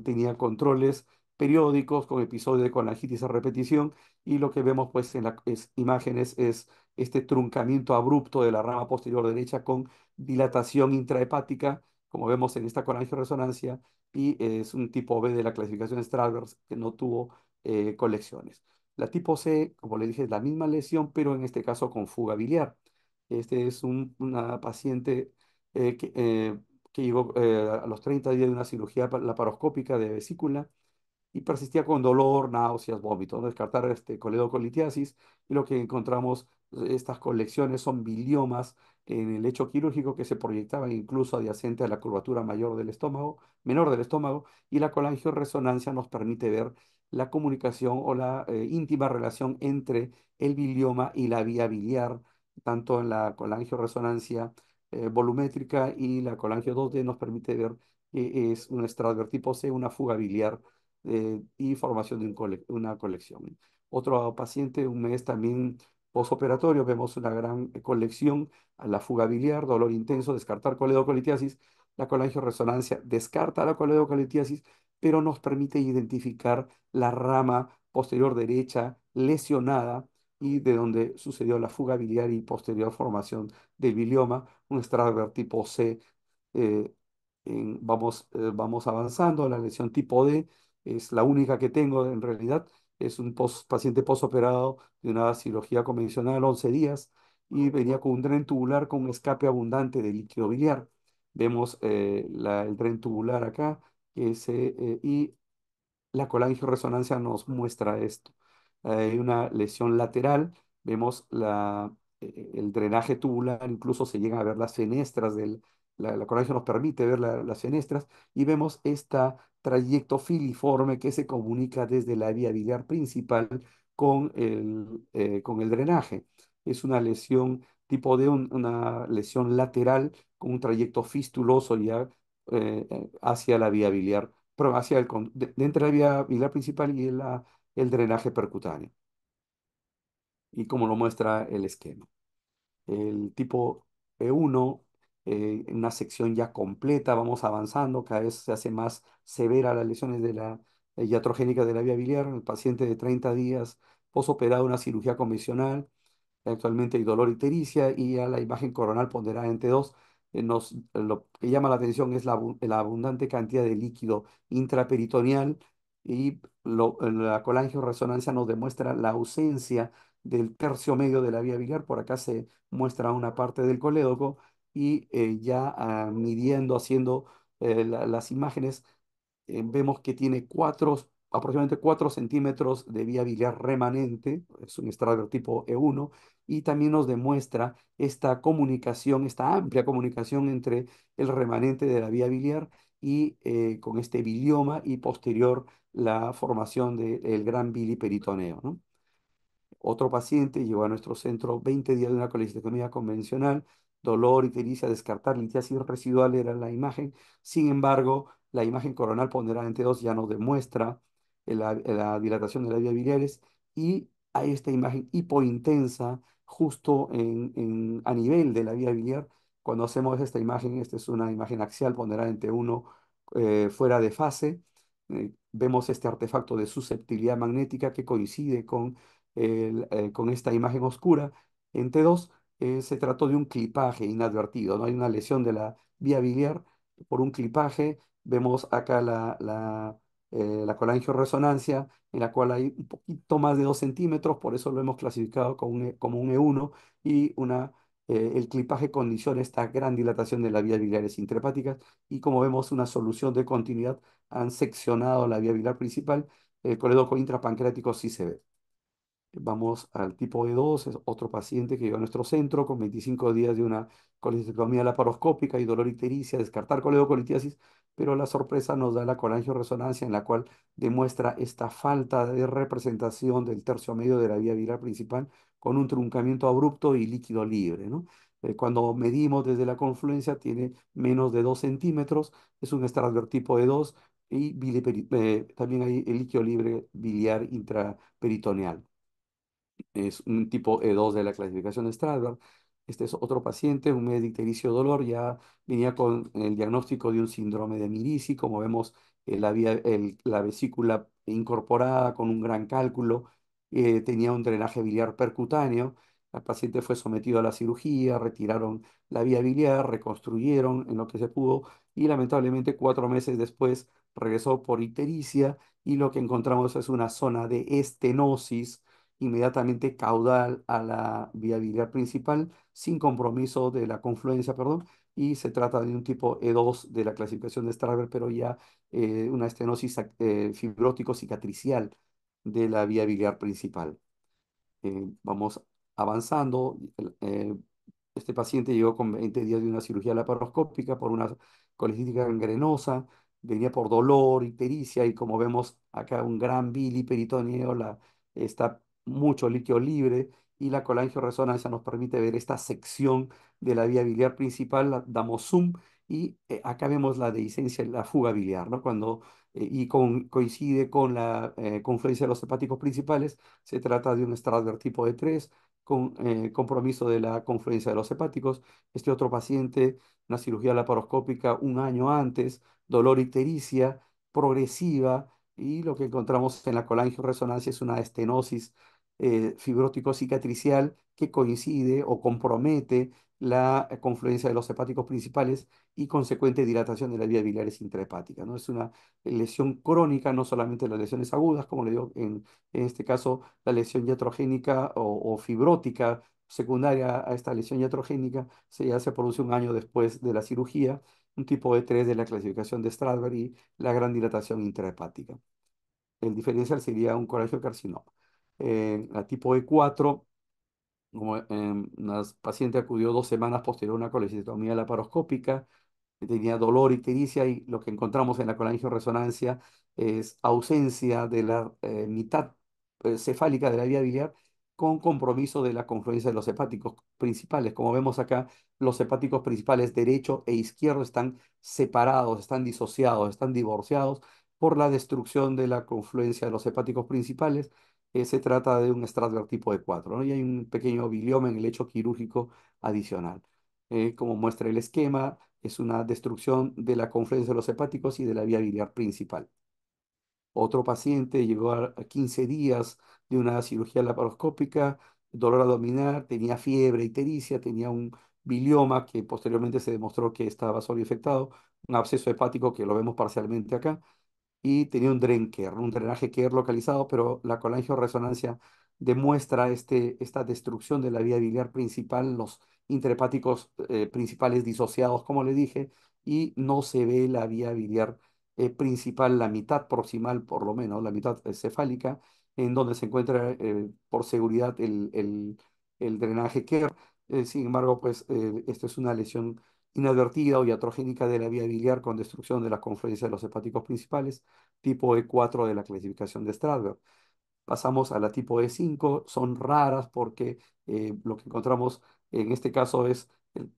D: tenía controles periódicos con episodios de colangitis a repetición, y lo que vemos pues en las imágenes es este truncamiento abrupto de la rama posterior derecha con dilatación intrahepática, como vemos en esta colangioresonancia, y es un tipo B de la clasificación Strasberg que no tuvo colecciones. La tipo C, como le dije, es la misma lesión, pero en este caso con fuga biliar. Este es una paciente que llegó a los 30 días de una cirugía laparoscópica de vesícula y persistía con dolor, náuseas, vómitos, ¿no? Descartar coledocolitiasis, y lo que encontramos, estas colecciones son biliomas en el lecho quirúrgico que se proyectaban incluso adyacente a la curvatura menor del estómago, y la colangioresonancia nos permite ver la comunicación o la íntima relación entre el bilioma y la vía biliar, tanto en la colangioresonancia volumétrica y la colangio 2D nos permite ver que es un Strasberg tipo C, una fuga biliar y formación de una colección. Otro paciente, un mes también posoperatorio, vemos una gran colección, a la fuga biliar, dolor intenso, descartar coledocolitiasis. La colangioresonancia descarta la coledocolitiasis, pero nos permite identificar la rama posterior derecha lesionada y de donde sucedió la fuga biliar y posterior formación del bilioma, un Strasberg tipo C. eh, vamos avanzando. La lesión tipo D es la única que tengo en realidad. Es un paciente posoperado de una cirugía convencional, 11 días, y venía con un dren tubular con un escape abundante de líquido biliar. Vemos el dren tubular acá, y la colangioresonancia nos muestra esto. Hay una lesión lateral, vemos el drenaje tubular, incluso se llegan a ver las fenestras la colangio nos permite ver las fenestras, y vemos esta trayecto filiforme que se comunica desde la vía biliar principal con el drenaje. Es una lesión tipo de una lesión lateral con un trayecto fistuloso ya hacia la vía biliar, pero hacia de entre la vía biliar principal y el drenaje percutáneo, y como lo muestra el esquema. El tipo E1, una sección ya completa, vamos avanzando, cada vez se hace más severa las lesiones de la iatrogénica de la vía biliar. El paciente de 30 días posoperado, una cirugía convencional. Actualmente hay dolor ictericia y a la imagen coronal ponderada entre dos. Lo que llama la atención es la abundante cantidad de líquido intraperitoneal, y la colangioresonancia nos demuestra la ausencia del tercio medio de la vía biliar. Por acá se muestra una parte del colédoco, y ya midiendo, haciendo las imágenes, vemos que tiene aproximadamente 4 centímetros de vía biliar remanente, es un Stradler tipo E1, y también nos demuestra esta comunicación, esta amplia comunicación entre el remanente de la vía biliar y con este bilioma, y posterior la formación del gran biliperitoneo, ¿no? Otro paciente llegó a nuestro centro 20 días de una colecistectomía convencional, dolor, ictericia, descartar, litiasis residual era la imagen. Sin embargo, la imagen coronal ponderada entre dos ya nos demuestra la dilatación de las vías biliares, y hay esta imagen hipointensa justo a nivel de la vía biliar. Cuando hacemos esta imagen, esta es una imagen axial ponderada entre uno fuera de fase. Vemos este artefacto de susceptibilidad magnética que coincide con esta imagen oscura. En T2 se trató de un clipaje inadvertido, no hay una lesión de la vía biliar por un clipaje. Vemos acá la colangioresonancia, en la cual hay un poquito más de 2 centímetros, por eso lo hemos clasificado como un E1, y el clipaje condiciona esta gran dilatación de las vías biliares intrahepáticas, y como vemos una solución de continuidad, han seccionado la vía biliar principal. El colédoco intrapancreático sí se ve. Vamos al tipo E2, es otro paciente que llegó a nuestro centro con 25 días de una colecistectomía laparoscópica y dolor ictericia, descartar coledocolitiasis, pero la sorpresa nos da la colangioresonancia, en la cual demuestra esta falta de representación del tercio medio de la vía biliar principal, con un truncamiento abrupto y líquido libre, ¿no? Cuando medimos desde la confluencia tiene menos de 2 centímetros, es un Strasberg tipo E2, y también hay el líquido libre biliar intraperitoneal. Es un tipo E2 de la clasificación de Strasberg. Este es otro paciente, un médico ictericio dolor, ya venía con el diagnóstico de un síndrome de Mirici. Como vemos, la vesícula incorporada con un gran cálculo, tenía un drenaje biliar percutáneo. El paciente fue sometido a la cirugía, retiraron la vía biliar, reconstruyeron en lo que se pudo, y lamentablemente 4 meses después regresó por ictericia, y lo que encontramos es una zona de estenosis inmediatamente caudal a la vía biliar principal, sin compromiso de la confluencia, perdón, y se trata de un tipo E2 de la clasificación de Strasberg, pero ya una estenosis fibrótico cicatricial de la vía biliar principal. Vamos avanzando. Este paciente llegó con 20 días de una cirugía laparoscópica por una colecística gangrenosa, venía por dolor, ictericia, y como vemos acá un gran biliperitoneo, está mucho líquido libre, y la colangioresonancia nos permite ver esta sección de la vía biliar principal. Damos zoom, y acá vemos la dehiscencia y la fuga biliar, ¿no? Coincide con la confluencia de los hepáticos principales. Se trata de un Strasberg tipo E3 con compromiso de la confluencia de los hepáticos. Este otro paciente, una cirugía laparoscópica un año antes, dolor ictericia progresiva, y lo que encontramos en la colangioresonancia es una estenosis fibrótico cicatricial que coincide o compromete la confluencia de los hepáticos principales, y consecuente dilatación de las vías biliares intrahepáticas, ¿no? Es una lesión crónica, no solamente las lesiones agudas, como le digo, en este caso la lesión iatrogénica o fibrótica secundaria a esta lesión iatrogénica ya se produce un año después de la cirugía, un tipo E3 de la clasificación de Strasberg, y la gran dilatación intrahepática. El diferencial sería un colangiocarcinoma. La tipo E4, como una paciente acudió 2 semanas posterior a una colecistectomía laparoscópica, tenía dolor y ictericia, y lo que encontramos en la colangioresonancia es ausencia de la mitad cefálica de la vía biliar con compromiso de la confluencia de los hepáticos principales. Como vemos acá, los hepáticos principales derecho e izquierdo están separados, están disociados, están divorciados por la destrucción de la confluencia de los hepáticos principales. Se trata de un Strasberg tipo de 4, ¿no? Y hay un pequeño bilioma en el lecho quirúrgico adicional. Como muestra el esquema, es una destrucción de la confluencia de los hepáticos y de la vía biliar principal. Otro paciente llegó a 15 días de una cirugía laparoscópica, dolor abdominal, tenía fiebre, ictericia, tenía un bilioma que posteriormente se demostró que estaba infectado, un absceso hepático que lo vemos parcialmente acá, y tenía un un drenaje Kerr localizado, pero la colangioresonancia demuestra esta destrucción de la vía biliar principal, los intrahepáticos principales disociados, como le dije, y no se ve la vía biliar principal, la mitad proximal por lo menos, la mitad cefálica, en donde se encuentra por seguridad el drenaje Kerr. Sin embargo, pues esto es una lesión inadvertida o iatrogénica de la vía biliar con destrucción de la confluencia de los hepáticos principales, tipo E4 de la clasificación de Strasberg. Pasamos a la tipo E5, son raras porque lo que encontramos en este caso es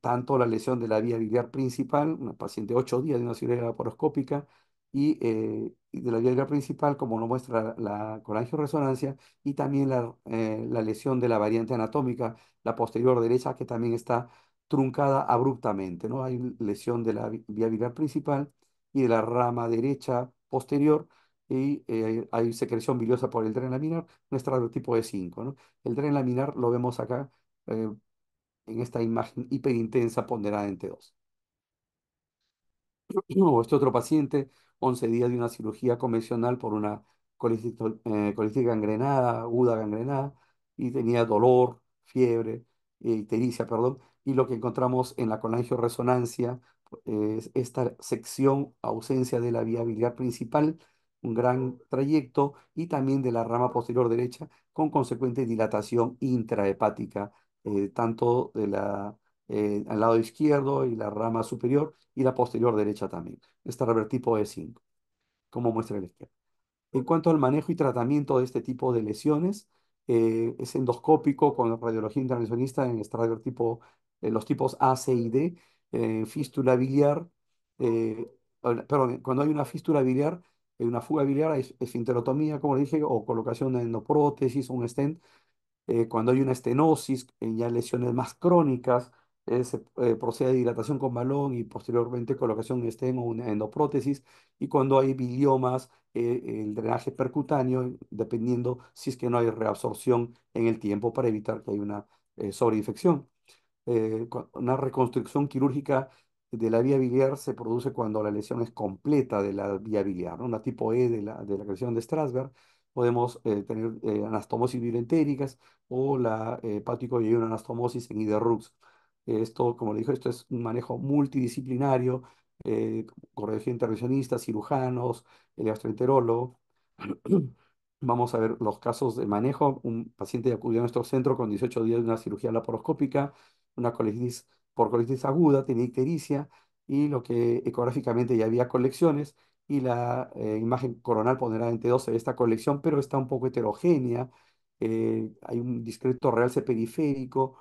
D: tanto la lesión de la vía biliar principal, una paciente 8 días de una cirugía laparoscópica, y de la vía biliar principal, como lo muestra la colangioresonancia, y también la lesión de la variante anatómica, la posterior derecha, que también está truncada abruptamente, ¿no? Hay lesión de la vía biliar principal y de la rama derecha posterior, y hay secreción biliosa por el tren laminar, un estrado tipo E5, ¿no? El tren laminar lo vemos acá eh, en esta imagen hiperintensa ponderada en T2. O este otro paciente, 11 días de una cirugía convencional por una colitis gangrenada, aguda gangrenada, y tenía dolor, fiebre, ictericia, perdón, y lo que encontramos en la colangioresonancia es esta sección, ausencia de la vía biliar principal, un gran trayecto, y también de la rama posterior derecha, con consecuente dilatación intrahepática, tanto de al lado izquierdo y la rama superior, y la posterior derecha también. Esta tipo E5, como muestra el esquema. En cuanto al manejo y tratamiento de este tipo de lesiones, es endoscópico con radiología intervencionista en los tipos A, C y D, fístula biliar, perdón, cuando hay una fístula biliar, una fuga biliar, hay esfinterotomía, como le dije, o colocación de endoprótesis o un stent. Cuando hay una estenosis, ya lesiones más crónicas, se procede a dilatación con balón y posteriormente colocación de stent o una endoprótesis. Y cuando hay biliomas, el drenaje percutáneo, dependiendo si es que no hay reabsorción en el tiempo para evitar que haya una sobreinfección. Una reconstrucción quirúrgica de la vía biliar se produce cuando la lesión es completa de la vía biliar, ¿no? Una tipo E de la lesión de Strasberg. Podemos tener anastomosis bilioentéricas o la hepático y una anastomosis en Iderrux. Esto, como le dije, esto es un manejo multidisciplinario, con radiología intervencionista, cirujanos, el gastroenterólogo. Vamos a ver los casos de manejo. Un paciente acudió a nuestro centro con 18 días de una cirugía laparoscópica, una colitis por colitis aguda, tenía ictericia, y lo que ecográficamente ya había colecciones, y la imagen coronal ponderada en T2 se ve esta colección, pero está un poco heterogénea. Hay un discreto realce periférico,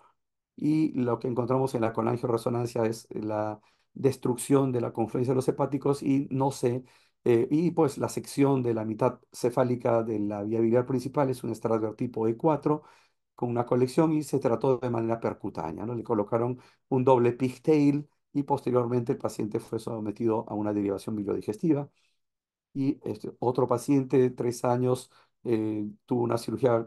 D: y lo que encontramos en la colangioresonancia es la destrucción de la confluencia de los hepáticos, y no sé, y pues la sección de la mitad cefálica de la vía biliar principal es un Strasberg tipo E4 con una colección, y se trató de manera percutánea, ¿no? Le colocaron un doble pigtail, y posteriormente el paciente fue sometido a una derivación biliodigestiva. Y otro paciente de 3 años tuvo una cirugía,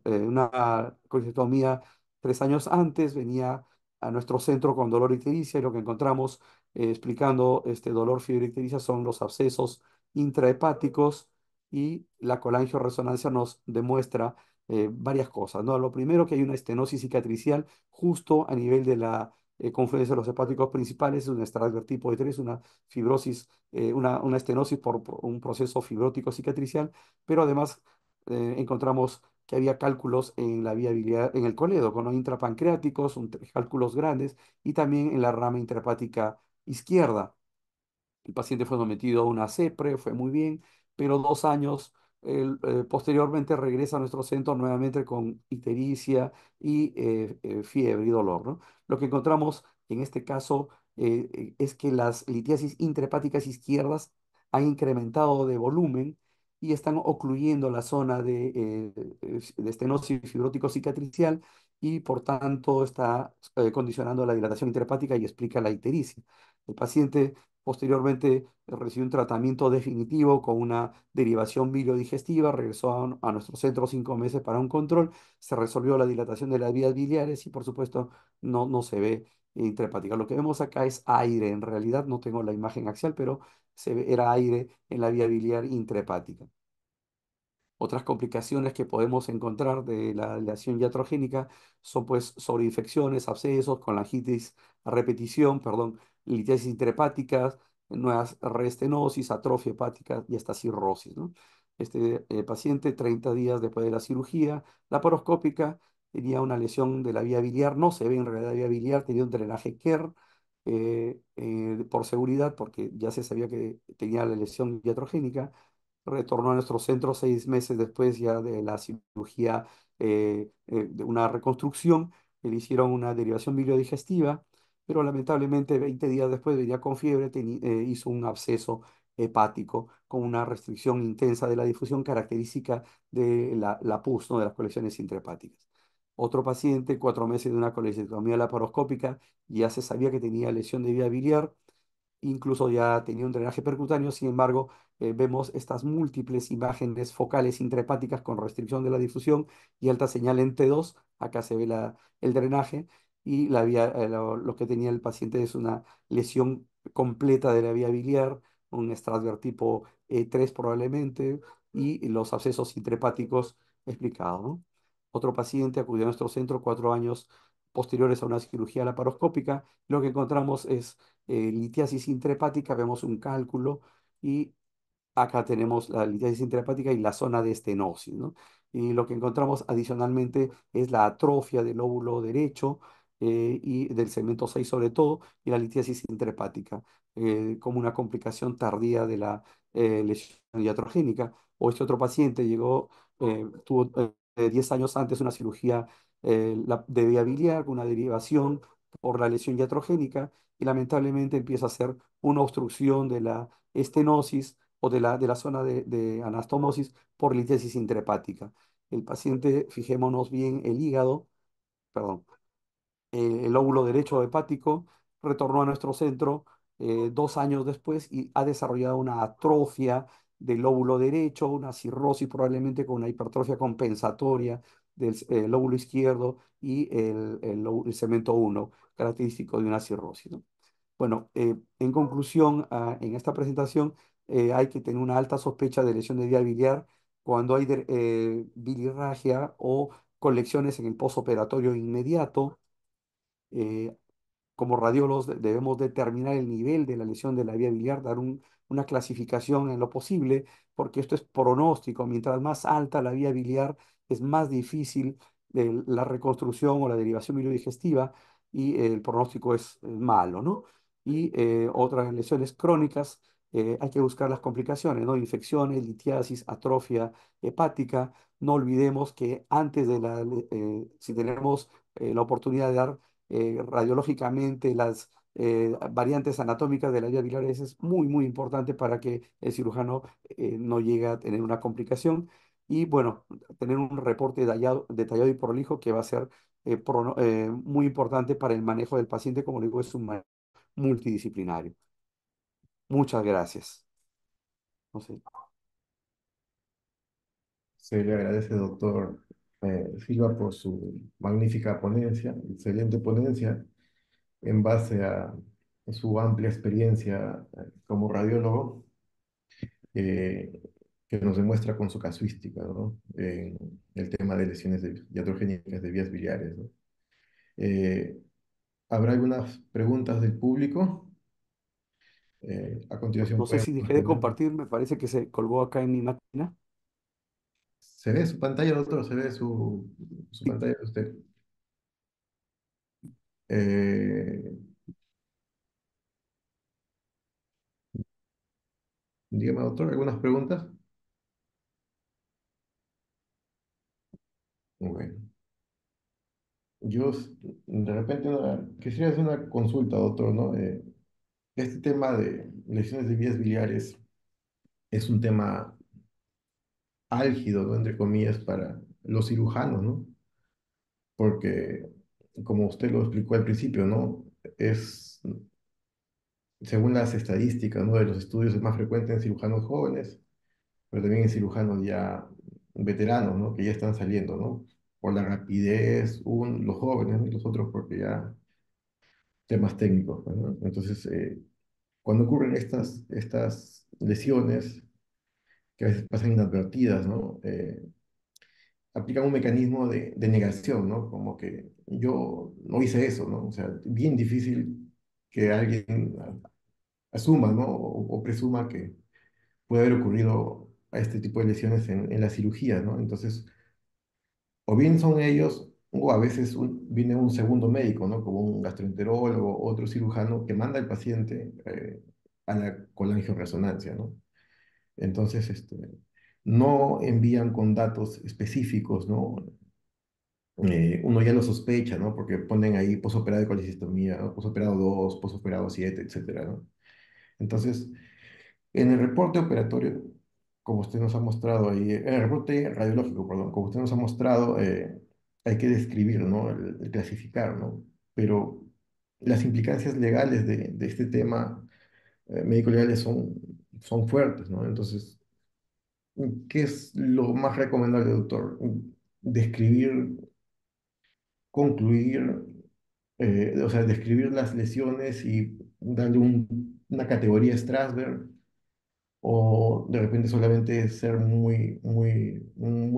D: una colectomía 3 años antes, venía a nuestro centro con dolor y ictericia, y lo que encontramos explicando este dolor, fiebre y ictericia son los abscesos intrahepáticos, y la colangioresonancia nos demuestra varias cosas, ¿no? Lo primero, que hay una estenosis cicatricial justo a nivel de la confluencia de los hepáticos principales, es un Strasberg tipo de 3, una fibrosis, una estenosis por un proceso fibrótico cicatricial, pero además encontramos que había cálculos en la vía biliar, en el colédoco, ¿no? Intrapancreáticos, cálculos grandes, y también en la rama intrahepática izquierda. El paciente fue sometido a una CEPRE, fue muy bien, pero 2 años posteriormente regresa a nuestro centro nuevamente con ictericia y fiebre y dolor, ¿no? Lo que encontramos en este caso es que las litiasis intrahepáticas izquierdas han incrementado de volumen y están ocluyendo la zona de estenosis fibrótico cicatricial y por tanto está condicionando la dilatación intrahepática y explica la ictericia. El paciente posteriormente recibió un tratamiento definitivo con una derivación biliodigestiva, regresó a nuestro centro 5 meses para un control, se resolvió la dilatación de las vías biliares y por supuesto no se ve intrahepática. Lo que vemos acá es aire, en realidad no tengo la imagen axial, pero era aire en la vía biliar intrahepática. Otras complicaciones que podemos encontrar de la aleación iatrogénica son pues sobreinfecciones, abscesos, colangitis a repetición, perdón, litiasis intrahepáticas, nuevas reestenosis, atrofia hepática y hasta cirrosis, ¿no? Este paciente, 30 días después de la cirugía laparoscópica, tenía una lesión de la vía biliar, no se ve en realidad la vía biliar, tenía un drenaje Kerr, por seguridad, porque ya se sabía que tenía la lesión iatrogénica, retornó a nuestro centro 6 meses después ya de la cirugía, de una reconstrucción. Le hicieron una derivación biliodigestiva, pero lamentablemente 20 días después venía con fiebre, hizo un absceso hepático con una restricción intensa de la difusión característica de la pus, ¿no? De las colecciones intrahepáticas. Otro paciente, 4 meses de una colecectomía laparoscópica, ya se sabía que tenía lesión de vía biliar, incluso ya tenía un drenaje percutáneo. Sin embargo, vemos estas múltiples imágenes focales intrahepáticas con restricción de la difusión y alta señal en T2. Acá se ve el drenaje y lo que tenía el paciente es una lesión completa de la vía biliar, un Strasberg tipo E3 probablemente, y los abscesos intrahepáticos explicados, ¿no? Otro paciente acudió a nuestro centro 4 años posteriores a una cirugía laparoscópica. Lo que encontramos es litiasis intrahepática, vemos un cálculo y acá tenemos la litiasis intrahepática y la zona de estenosis, ¿no? Y lo que encontramos adicionalmente es la atrofia del lóbulo derecho y del segmento 6 sobre todo, y la litiasis intrahepática como una complicación tardía de la lesión iatrogénica. O este otro paciente tuvo 10 años antes una cirugía de vía biliar con una derivación por la lesión iatrogénica y lamentablemente empieza a ser una obstrucción de la estenosis o de la zona de anastomosis por litiasis intrahepática. El paciente, fijémonos bien, el hígado, perdón, el lóbulo derecho hepático, retornó a nuestro centro 2 años después y ha desarrollado una atrofia del lóbulo derecho, una cirrosis probablemente con una hipertrofia compensatoria del lóbulo izquierdo y el segmento 1, característico de una cirrosis, ¿no? Bueno, en conclusión, en esta presentación hay que tener una alta sospecha de lesión de vía biliar cuando hay bilirragia o colecciones en el posoperatorio inmediato. eh, Como radiólogos debemos determinar el nivel de la lesión de la vía biliar, dar una clasificación en lo posible, porque esto es pronóstico. Mientras más alta la vía biliar, es más difícil la reconstrucción o la derivación biliodigestiva y el pronóstico es malo, ¿no? Y otras lesiones crónicas, hay que buscar las complicaciones, ¿no? Infecciones, litiasis, atrofia hepática. No olvidemos que antes si tenemos la oportunidad de dar radiológicamente las variantes anatómicas de la vía biliar, eso es muy, muy importante para que el cirujano no llegue a tener una complicación. Y bueno, tener un reporte detallado y prolijo que va a ser muy importante para el manejo del paciente, como le digo, es un manejo multidisciplinario. Muchas gracias. No sé.
A: Se le agradece, doctor Silva, por su magnífica ponencia, excelente ponencia, en base a su amplia experiencia como radiólogo, eh, que nos demuestra con su casuística, ¿no? En el tema de lesiones iatrogénicas de vías biliares, ¿no? Eh, ¿Habrá algunas preguntas del público? A continuación
D: No sé
A: pueden
D: si dejé de
A: responder.
D: compartir, me parece que se colgó acá en mi máquina.
A: ¿Se ve su pantalla, doctor? ¿Se ve su
D: Sí.
A: pantalla de usted? Eh, Dígame, doctor, ¿algunas preguntas? Bueno, de repente quisiera hacer una consulta, doctor, ¿no? Este tema de lesiones de vías biliares es un tema álgido, ¿no? Entre comillas, para los cirujanos, ¿no? Porque, como usted lo explicó al principio, ¿no? Es, según las estadísticas, ¿no? De los estudios, es más frecuente en cirujanos jóvenes, pero también en cirujanos ya veteranos, ¿no? Que ya están saliendo, ¿no? Por la rapidez, los jóvenes, ¿no? Y los otros porque ya temas técnicos, pues, ¿no? Entonces, cuando ocurren estas lesiones, que a veces pasan inadvertidas, ¿no? Aplican un mecanismo de negación, ¿no? Como que yo no hice eso, ¿no? O sea, bien difícil que alguien asuma, ¿no? O presuma que puede haber ocurrido a este tipo de lesiones en la cirugía, ¿no? Entonces, o bien son ellos, o a veces viene un segundo médico, ¿no? Como un gastroenterólogo, otro cirujano que manda al paciente a la colangioresonancia, ¿no? Entonces, no envían con datos específicos, ¿no? Uno ya lo sospecha, ¿no? Porque ponen ahí posoperado de colecistostomía, ¿no? Posoperado 2, posoperado 7, etcétera, ¿no? Entonces, en el reporte operatorio, como usted nos ha mostrado ahí, en el reporte radiológico, perdón, como usted nos ha mostrado, hay que describir, ¿no? El clasificar, ¿no? Pero las implicancias legales de este tema médico-legales son fuertes, ¿no? Entonces, ¿qué es lo más recomendable, doctor? Describir, concluir, o sea, describir las lesiones y darle una categoría Strasberg, o de repente solamente ser muy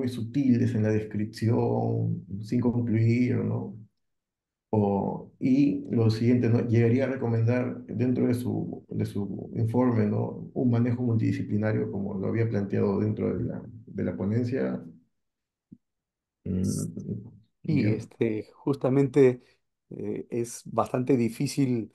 A: sutiles en la descripción, sin concluir, ¿no? Y lo siguiente, ¿no? Llegaría a recomendar dentro de su informe, ¿no? Un manejo multidisciplinario como lo había planteado dentro de la ponencia.
D: Y
A: Dígame.
D: justamente es bastante difícil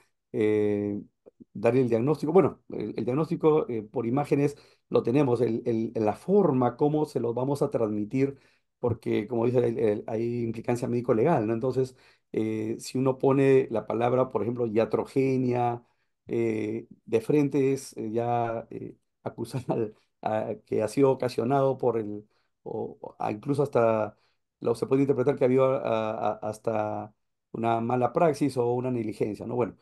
D: dar el diagnóstico. Bueno, el diagnóstico por imágenes lo tenemos, la forma, cómo se los vamos a transmitir, porque como dice, hay implicancia médico-legal, ¿no? Entonces, si uno pone la palabra, por ejemplo, iatrogenia, de frente es ya acusar que ha sido ocasionado por incluso hasta se puede interpretar que ha habido hasta una mala praxis o una negligencia, ¿no? Bueno,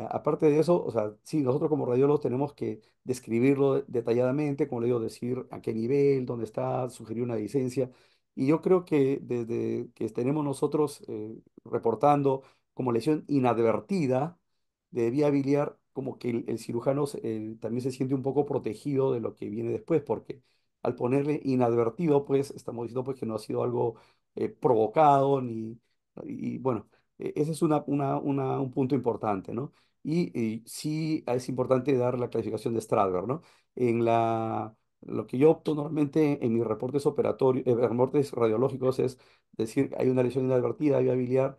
D: aparte de eso, o sea, sí, nosotros como radiólogos tenemos que describirlo detalladamente, como le digo, decir a qué nivel, dónde está, sugerir una licencia. Y yo creo que desde que tenemos nosotros reportando como lesión inadvertida de vía biliar, como que el cirujano también se siente un poco protegido de lo que viene después, porque al ponerle inadvertido, pues estamos diciendo pues, que no ha sido algo provocado, y bueno, ese es un punto importante, ¿no? Y sí es importante dar la clasificación de Stradberg, ¿no? Lo que yo opto normalmente en mis reportes operatorios, reportes radiológicos es decir, hay una lesión inadvertida, vía biliar,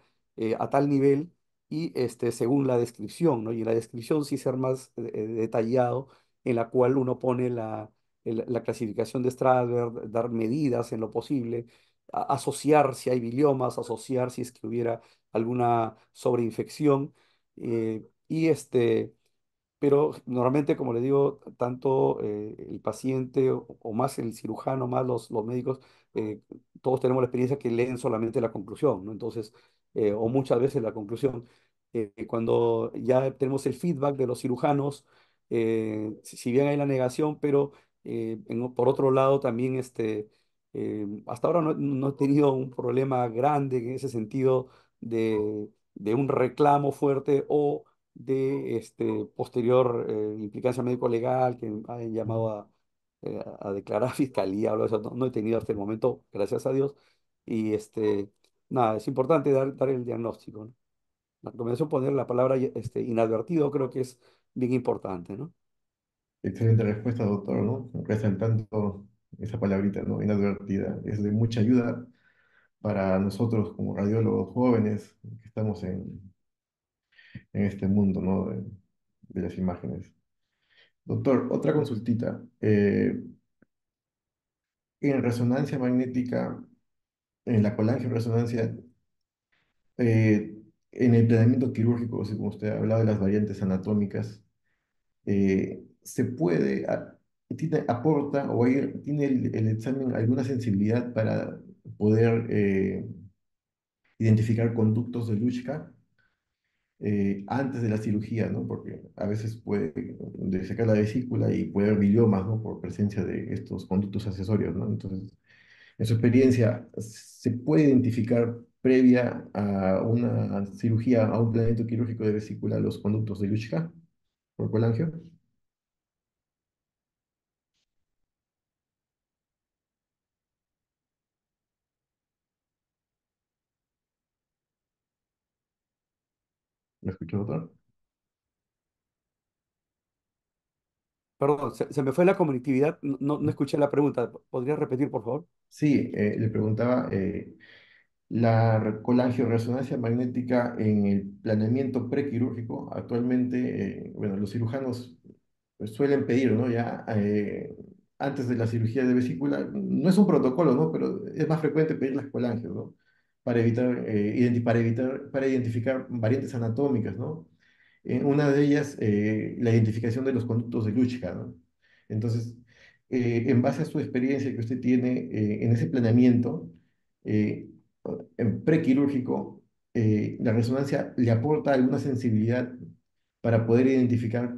D: a tal nivel y según la descripción, ¿no? Y en la descripción sí ser más detallado, en la cual uno pone la clasificación de Strasberg, dar medidas en lo posible, asociar si hay biliomas, asociar si es que hubiera alguna sobreinfección. Y pero normalmente, como le digo, tanto el paciente o más el cirujano, más los médicos, eh, todos tenemos la experiencia que leen solamente la conclusión, ¿no? Entonces, o muchas veces la conclusión. Cuando ya tenemos el feedback de los cirujanos, si bien hay la negación, pero por otro lado también hasta ahora no he tenido un problema grande en ese sentido de un reclamo fuerte o de posterior implicancia médico-legal que hayan llamado a declarar fiscalía o algo de eso. No he tenido hasta el momento, gracias a Dios. Y nada, es importante dar el diagnóstico, ¿no? La recomendación poner la palabra inadvertido creo que es bien importante, ¿no?
A: Excelente respuesta, doctor, ¿no? Resaltando esa palabrita, ¿no? Inadvertida. Es de mucha ayuda para nosotros como radiólogos jóvenes que estamos en este mundo, ¿no? De las imágenes. Doctor, otra consultita. En resonancia magnética, en la colangioresonancia, en el planeamiento quirúrgico, así como usted ha hablado de las variantes anatómicas, se puede, aporta o tiene el examen alguna sensibilidad para poder identificar conductos de Luschka antes de la cirugía, ¿no? Porque a veces puede desecar la vesícula y puede haber biliomas, ¿no? Por presencia de estos conductos accesorios, ¿no? Entonces, en su experiencia, ¿se puede identificar previa a una cirugía, a un planeamiento quirúrgico de vesícula, los conductos de Luschka por colangio? ¿Me escuchó, doctor?
D: Perdón, se me fue la conectividad, no escuché la pregunta. ¿Podría repetir, por favor?
A: Sí, le preguntaba, la colangioresonancia magnética en el planeamiento prequirúrgico, actualmente, bueno, los cirujanos pues, suelen pedir, ¿no? Ya antes de la cirugía de vesícula, no es un protocolo, ¿no? Pero es más frecuente pedir las colangios, ¿no? Para evitar, para identificar variantes anatómicas, ¿no? Una de ellas, la identificación de los conductos de Luschka, ¿no? Entonces, en base a su experiencia que usted tiene en ese planeamiento, eh, en prequirúrgico, la resonancia le aporta alguna sensibilidad para poder identificar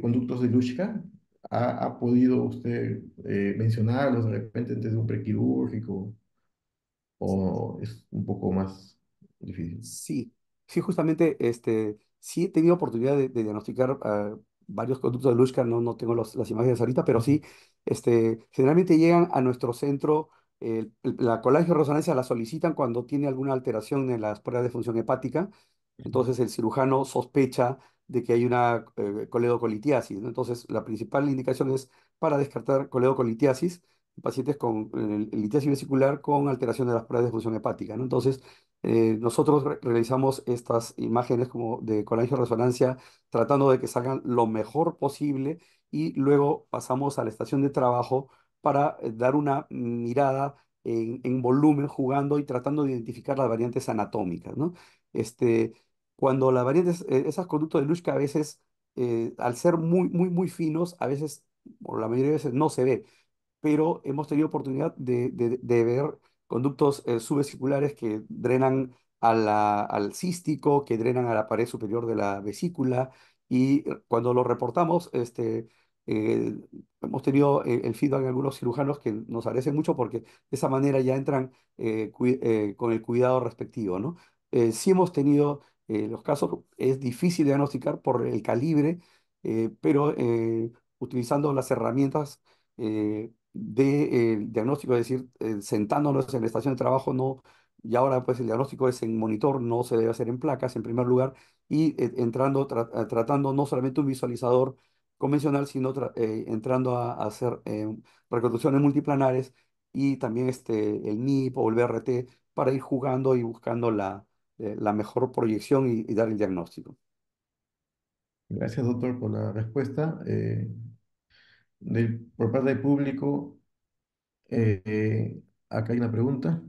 A: conductos de Luschka. ¿Ha podido usted mencionarlos de repente antes de un prequirúrgico o es un poco más difícil?
D: Sí, sí, justamente sí he tenido oportunidad de diagnosticar varios conductos de Luschka, no tengo las imágenes ahorita, pero sí, generalmente llegan a nuestro centro, la colangioresonancia la solicitan cuando tiene alguna alteración en las pruebas de función hepática, entonces el cirujano sospecha de que hay una coledocolitiasis, ¿no? Entonces la principal indicación es para descartar coledocolitiasis en pacientes con litiasis vesicular con alteración de las pruebas de función hepática, ¿no? Entonces, nosotros realizamos estas imágenes como de colangioresonancia tratando de que salgan lo mejor posible y luego pasamos a la estación de trabajo para dar una mirada en volumen, jugando y tratando de identificar las variantes anatómicas, ¿no? Este, cuando las variantes, esas conductos de Luschka a veces, al ser muy finos, a veces, o la mayoría de veces no se ve, pero hemos tenido oportunidad de ver conductos subvesiculares que drenan al cístico, que drenan a la pared superior de la vesícula, y cuando lo reportamos, eh, hemos tenido el feedback de algunos cirujanos que nos agradecen mucho porque de esa manera ya entran con el cuidado respectivo, ¿no? Sí hemos tenido los casos, es difícil diagnosticar por el calibre, pero utilizando las herramientas de diagnóstico, es decir, sentándonos en la estación de trabajo, no, y ahora pues el diagnóstico es en monitor, no se debe hacer en placas en primer lugar, y tratando no solamente un visualizador convencional, sino entrando a hacer reconstrucciones multiplanares y también el NIP o el BRT para ir jugando y buscando la mejor proyección y dar el diagnóstico.
A: Gracias, doctor, por la respuesta. Por parte del público, acá hay una pregunta.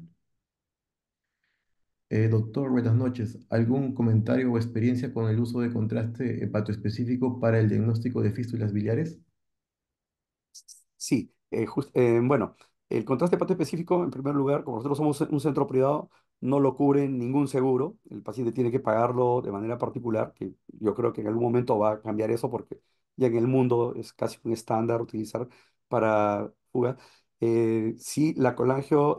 A: Doctor, buenas noches. ¿Algún comentario o experiencia con el uso de contraste hepatoespecífico para el diagnóstico de fístulas biliares?
D: Sí, bueno, el contraste hepato específico, en primer lugar, como nosotros somos un centro privado, no lo cubre ningún seguro. El paciente tiene que pagarlo de manera particular, que yo creo que en algún momento va a cambiar eso porque ya en el mundo es casi un estándar utilizar para fuga. Sí, la colangio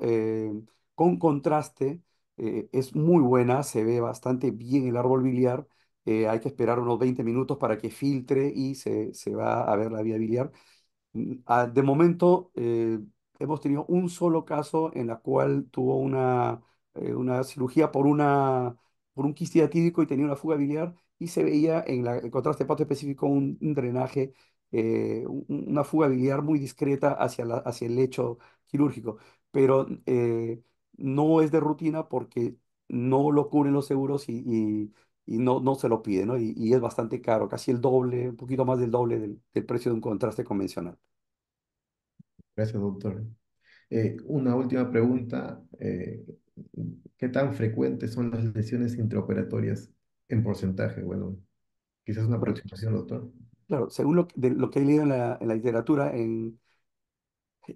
D: con contraste es muy buena, se ve bastante bien el árbol biliar. Hay que esperar unos 20 minutos para que filtre y se va a ver la vía biliar. De momento, hemos tenido un solo caso en la cual tuvo una cirugía por un quiste diatídico y tenía una fuga biliar y se veía en el contraste hepato específico un drenaje, una fuga biliar muy discreta hacia el lecho quirúrgico, pero no es de rutina porque no lo cubren los seguros y no se lo pide, ¿no? Y es bastante caro, casi el doble, un poquito más del doble del precio de un contraste convencional.
A: Gracias, doctor. Una última pregunta. ¿Qué tan frecuentes son las lesiones intraoperatorias en porcentaje? Bueno, quizás una
D: Bueno,
A: aproximación, doctor.
D: claro, según lo que he leído en la literatura,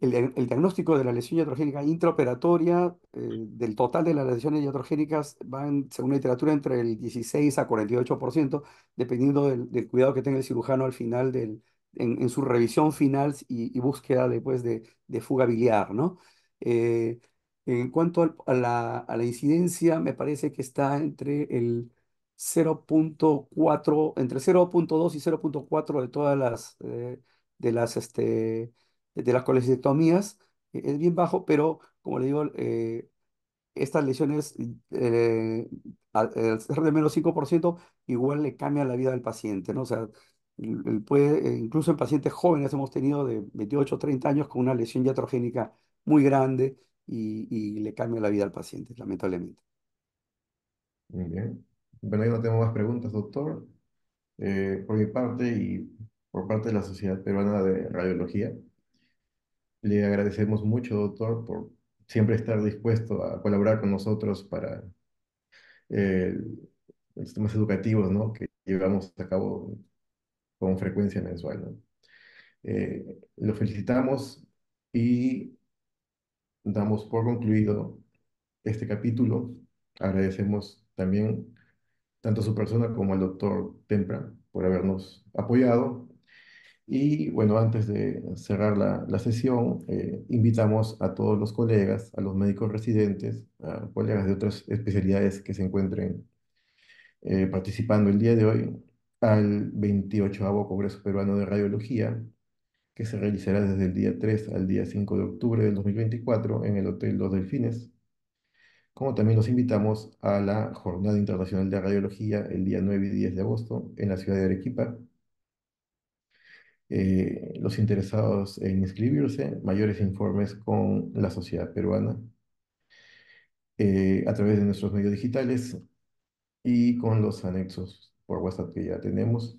D: el diagnóstico de la lesión iatrogénica intraoperatoria, del total de las lesiones iatrogénicas, van, según la literatura, entre el 16 a 48%, dependiendo del cuidado que tenga el cirujano al final en su revisión final y búsqueda después de fuga biliar, ¿no? Eh, en cuanto a la incidencia, me parece que está entre el 0,4, entre 0,2 y 0,4 de todas las colecistectomías. Es bien bajo, pero como le digo, estas lesiones, al ser de menos 5% igual le cambian la vida al paciente, ¿no? O sea, incluso en pacientes jóvenes hemos tenido de 28 o 30 años con una lesión iatrogénica muy grande y le cambia la vida al paciente, lamentablemente.
A: Muy bien. Bueno, yo no tengo más preguntas, doctor. Por mi parte y por parte de la Sociedad Peruana de Radiología, le agradecemos mucho, doctor, por siempre estar dispuesto a colaborar con nosotros para eh, los temas educativos, ¿no? Que llevamos a cabo con frecuencia mensual, ¿no? Lo felicitamos y damos por concluido este capítulo. Agradecemos también tanto a su persona como al doctor Tempra por habernos apoyado. Y bueno, antes de cerrar la sesión, invitamos a todos los colegas, a los médicos residentes, a colegas de otras especialidades que se encuentren participando el día de hoy al 28º Congreso Peruano de Radiología, que se realizará desde el día 3 al día 5 de octubre del 2024 en el Hotel Los Delfines, como también los invitamos a la Jornada Internacional de Radiología el día 9 y 10 de agosto en la ciudad de Arequipa. Los interesados en inscribirse, mayores informes con la Sociedad Peruana a través de nuestros medios digitales y con los anexos por WhatsApp que ya tenemos.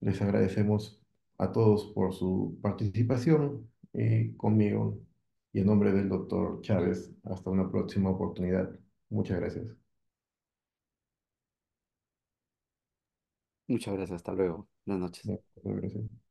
A: Les agradecemos a todos por su participación y conmigo y en nombre del doctor Chávez, hasta una próxima oportunidad. Muchas gracias.
D: Muchas gracias, hasta luego. Buenas noches.
A: Muchas gracias.